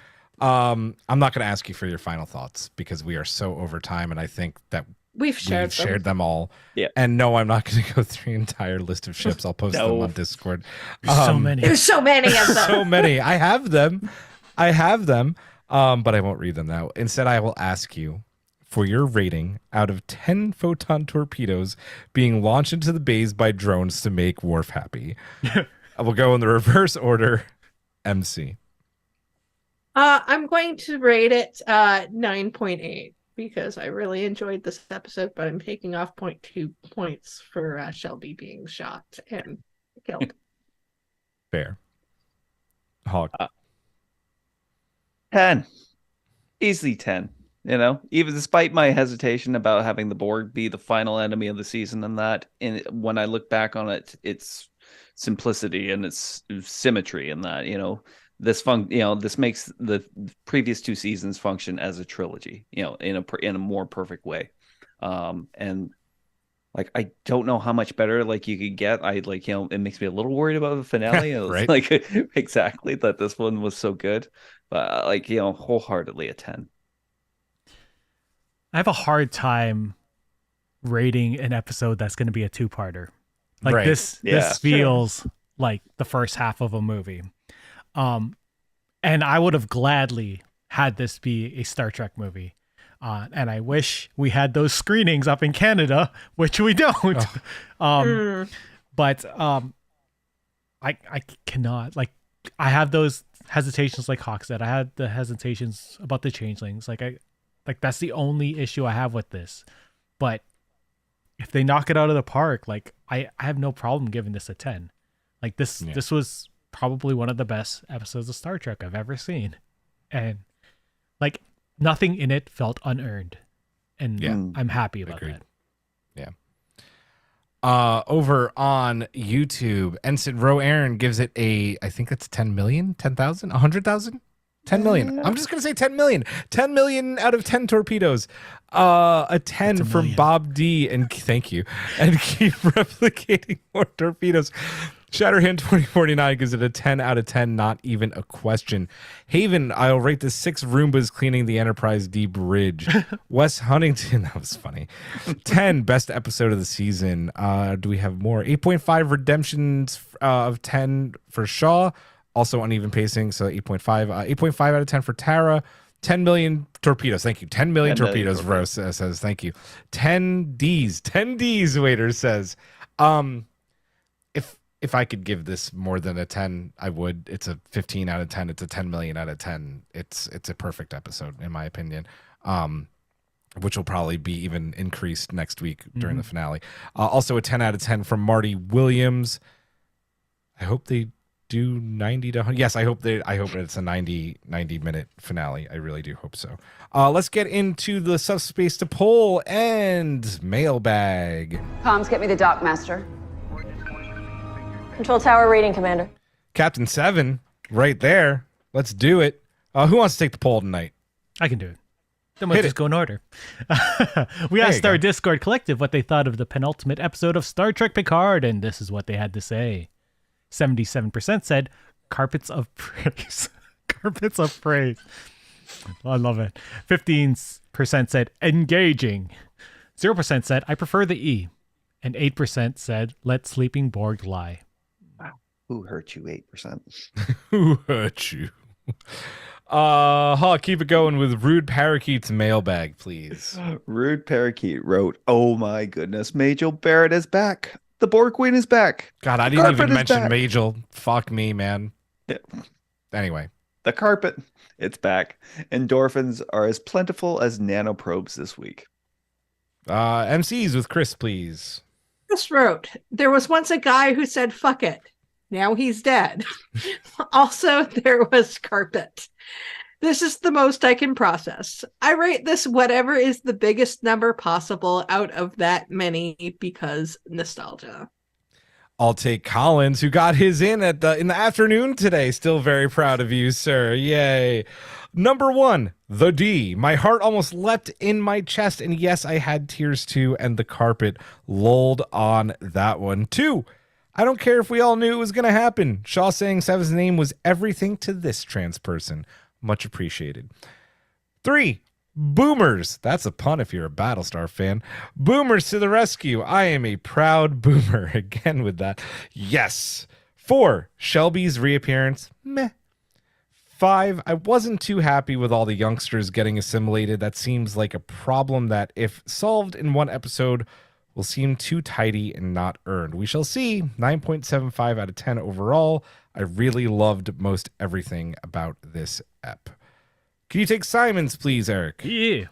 I'm not going to ask you for your final thoughts because we are so over time, and I think that We've shared them all. Yeah. And no, I'm not going to go through an entire list of ships. I'll post them on Discord. There's so many. There's so many of them. So many. I have them. But I won't read them now. Instead, I will ask you for your rating out of 10 photon torpedoes being launched into the bays by drones to make Worf happy. I will go in the reverse order. MC. I'm going to rate it 9.8 because I really enjoyed this episode, but I'm taking off 0.2 points for Shelby being shot and killed. Fair. Hog. 10. Easily 10. Even despite my hesitation about having the Borg be the final enemy of the season and that, when I look back on it, it's simplicity and its symmetry, in that this makes the previous 2 seasons function as a trilogy, in a more perfect way. And like, I don't know how much better like you could get. It makes me a little worried about the finale. It was Right. like exactly that this one was so good, but wholeheartedly a 10. I have a hard time rating an episode that's going to be a 2-parter. Like Right. this feels like the first half of a movie. And I would have gladly had this be a Star Trek movie. And I wish we had those screenings up in Canada, which we don't. But I cannot, like, I have those hesitations like Hawk said. I had the hesitations about the changelings. Like that's the only issue I have with this. But if they knock it out of the park, like I have no problem giving this a 10. Like this was probably one of the best episodes of Star Trek I've ever seen. And like nothing in it felt unearned. And I'm happy about that. Over on YouTube, Ensign Row Aaron gives it I think that's 10 million, 10,000, 100,000, 10 million. I'm just going to say 10 million. 10 million out of 10 torpedoes. A 10 from Bob D. And thank you. And keep replicating more torpedoes. Shatterhand 2049 gives it a 10 out of 10, not even a question. Haven, I'll rate this 6 Roombas cleaning the Enterprise D bridge. Wes Huntington, that was funny. 10, best episode of the season. Do we have more? 8.5 redemptions of 10 for Shaw. Also uneven pacing, so 8.5. 8.5 out of 10 for Tara. 10 million torpedoes. Thank you. 10 million torpedoes, Rose says. Thank you. 10 Ds. 10 Ds, Waiter says. If I could give this more than a 10, I would. It's a 15 out of 10. It's a 10 million out of 10. It's a perfect episode, in my opinion, which will probably be even increased next week during the finale. Also a 10 out of 10 from Marty Williams. I hope they do 90 to 100. Yes, I hope it's a 90 minute finale. I really do hope so. Let's get into the subspace to poll and mailbag. Comms, get me the dock master. Control tower reading, Commander. Captain 7, right there. Let's do it. Who wants to take the poll tonight? I can do it. Then we'll just go in order. We asked our Discord collective what they thought of the penultimate episode of Star Trek Picard, and this is what they had to say. 77% said, carpets of praise. Carpets of praise. I love it. 15% said, engaging. 0% said, I prefer the E. And 8% said, let sleeping Borg lie. Who hurt you? 8%. Who hurt you? Keep it going with Rude Parakeet's mailbag, please. Rude Parakeet wrote, oh my goodness, Majel Barrett is back. The Borg Queen is back. God, I didn't even mention Majel. Fuck me, man. Yeah. Anyway. The carpet, it's back. Endorphins are as plentiful as nanoprobes this week. MCs with Chris, please. Chris wrote, there was once a guy who said, fuck it. Now he's dead. Also, there was carpet. This is the most I can process. I rate this whatever is the biggest number possible out of that many because nostalgia. I'll take Collins, who got his in the afternoon today. Still very proud of you, sir. Yay. Number 1, the D. My heart almost leapt in my chest, and yes, I had tears too, and the carpet lulled on that one. 2, I don't care if we all knew it was going to happen. Shaw saying Seven's name was everything to this trans person. Much appreciated. 3, boomers. That's a pun if you're a Battlestar fan. Boomers to the rescue. I am a proud boomer. Again with that. Yes. 4, Shelby's reappearance. Meh. 5, I wasn't too happy with all the youngsters getting assimilated. That seems like a problem that, if solved in one episode, will seem too tidy and not earned. We shall see. 9.75 out of 10 overall. I really loved most everything about this ep. Can you take Simon's, please, Eric? Yeah.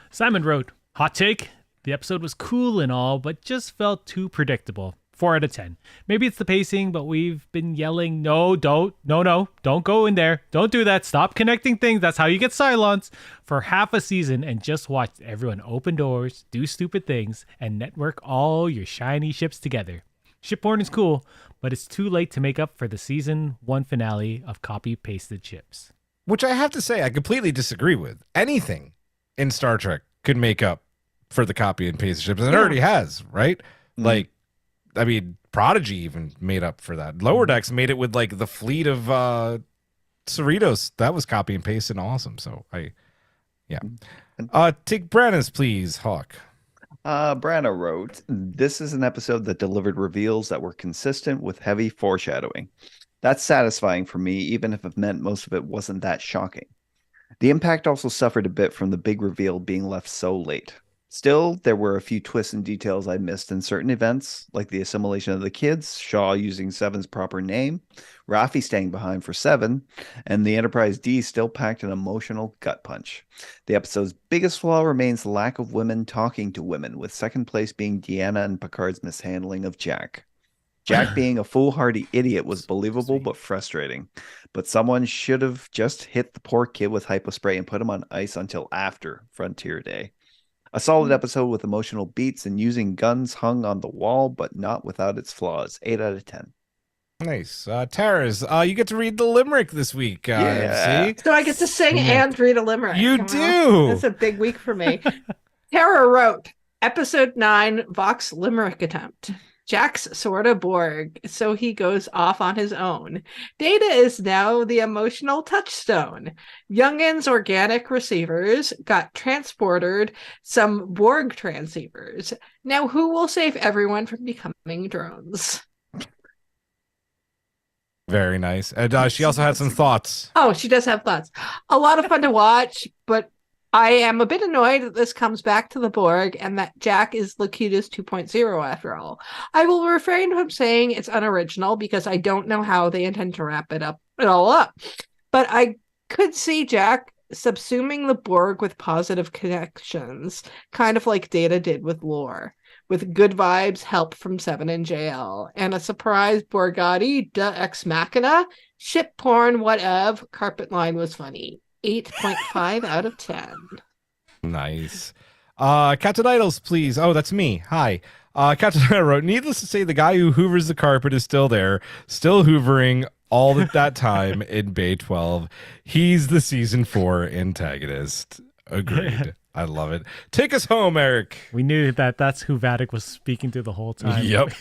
Simon wrote, hot take. The episode was cool and all, but just felt too predictable. 4 out of 10. Maybe it's the pacing, but we've been yelling, no, don't go in there. Don't do that. Stop connecting things. That's how you get Cylons. For half a season and just watched everyone open doors, do stupid things, and network all your shiny ships together. Shipborn is cool, but it's too late to make up for the season 1 finale of copy-pasted ships. Which I have to say, I completely disagree with. Anything in Star Trek could make up for the copy and paste ships, and it already has, right? Like, I mean, Prodigy even made up for that. Lower Decks made it with like the fleet of Cerritos. That was copy and paste and awesome. So take Brandon's, please, Hawk. Branna wrote, "This is an episode that delivered reveals that were consistent with heavy foreshadowing. That's satisfying for me, even if it meant most of it wasn't that shocking. The impact also suffered a bit from the big reveal being left so late. Still, there were a few twists and details I missed in certain events, like the assimilation of the kids, Shaw using Seven's proper name, Raffi staying behind for Seven, and the Enterprise D still packed an emotional gut punch. The episode's biggest flaw remains the lack of women talking to women, with second place being Deanna and Picard's mishandling of Jack. Jack being a foolhardy idiot was believable but frustrating, but someone should have just hit the poor kid with hypospray and put him on ice until after Frontier Day. A solid episode with emotional beats and using guns hung on the wall, but not without its flaws. 8 out of 10. Nice. Tara's, you get to read the limerick this week. MC. So I get to sing and read a limerick. You do. It's a big week for me. Tara wrote, Episode 9, Vox Limerick Attempt. Jack's sorta Borg, so he goes off on his own. Data is now the emotional touchstone. Youngin's organic receivers got transported some Borg transceivers. Now who will save everyone from becoming drones? Very nice. And she also had some thoughts. Oh, she does have thoughts. A lot of fun to watch, but I am a bit annoyed that this comes back to the Borg and that Jack is Locutus 2.0 after all. I will refrain from saying it's unoriginal because I don't know how they intend to wrap it all up. But I could see Jack subsuming the Borg with positive connections, kind of like Data did with Lore, with good vibes, help from Seven and JL, and a surprise Borgatti de ex machina, ship porn, whatever, carpet line was funny. 8.5 out of 10. Nice. Captain Idols, please. Oh, that's me. Hi. Captain Idol wrote, needless to say, the guy who hoovers the carpet is still there, still hoovering all that time in Bay 12. He's the season 4 antagonist. Agreed. I love it. Take us home, Eric. We knew that's who Vatic was speaking to the whole time. Yep.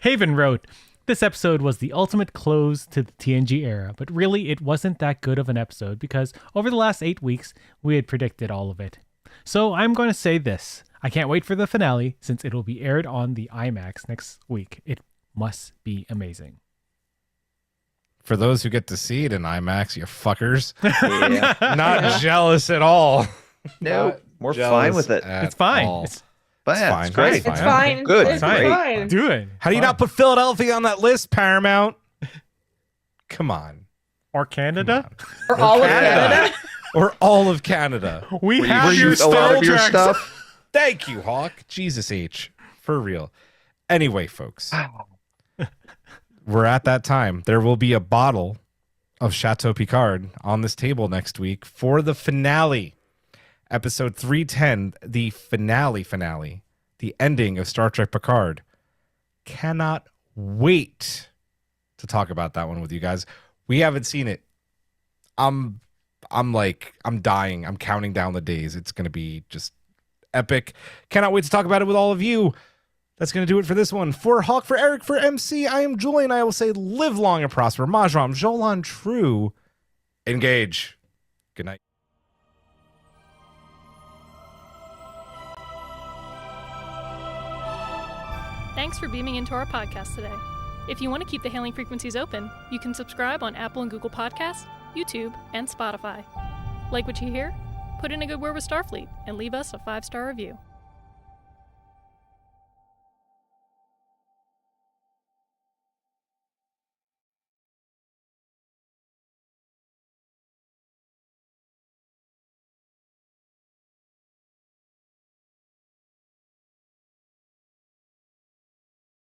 Haven wrote, this episode was the ultimate close to the TNG era, but really it wasn't that good of an episode because over the last 8 weeks, we had predicted all of it. So I'm going to say this. I can't wait for the finale since it will be aired on the IMAX next week. It must be amazing. For those who get to see it in IMAX, you fuckers. Yeah. Not jealous at all. No, we're fine with it. It's fine. But yeah, fine. It's great. It's fine. Good. It's fine. Do it. How do you not put Philadelphia on that list, Paramount? Come on. Or Canada? Or all of Canada? Or all of Canada. We have Were your you a lot of your Star Trek stuff? Thank you, Hawk. Jesus H. For real. Anyway, folks. We're at that time. There will be a bottle of Chateau Picard on this table next week for the finale. Episode 310, the finale, the ending of Star Trek Picard. Cannot wait to talk about that one with you guys. We haven't seen it. I'm dying. I'm counting down the days. It's going to be just epic. Cannot wait to talk about it with all of you. That's going to do it for this one. For Hawk, for Eric, for MC, I am Julian. I will say live long and prosper. Majram, Jolan, true. Engage. Good night. Thanks for beaming into our podcast today. If you want to keep the hailing frequencies open, you can subscribe on Apple and Google Podcasts, YouTube, and Spotify. Like what you hear? Put in a good word with Starfleet and leave us a 5-star review.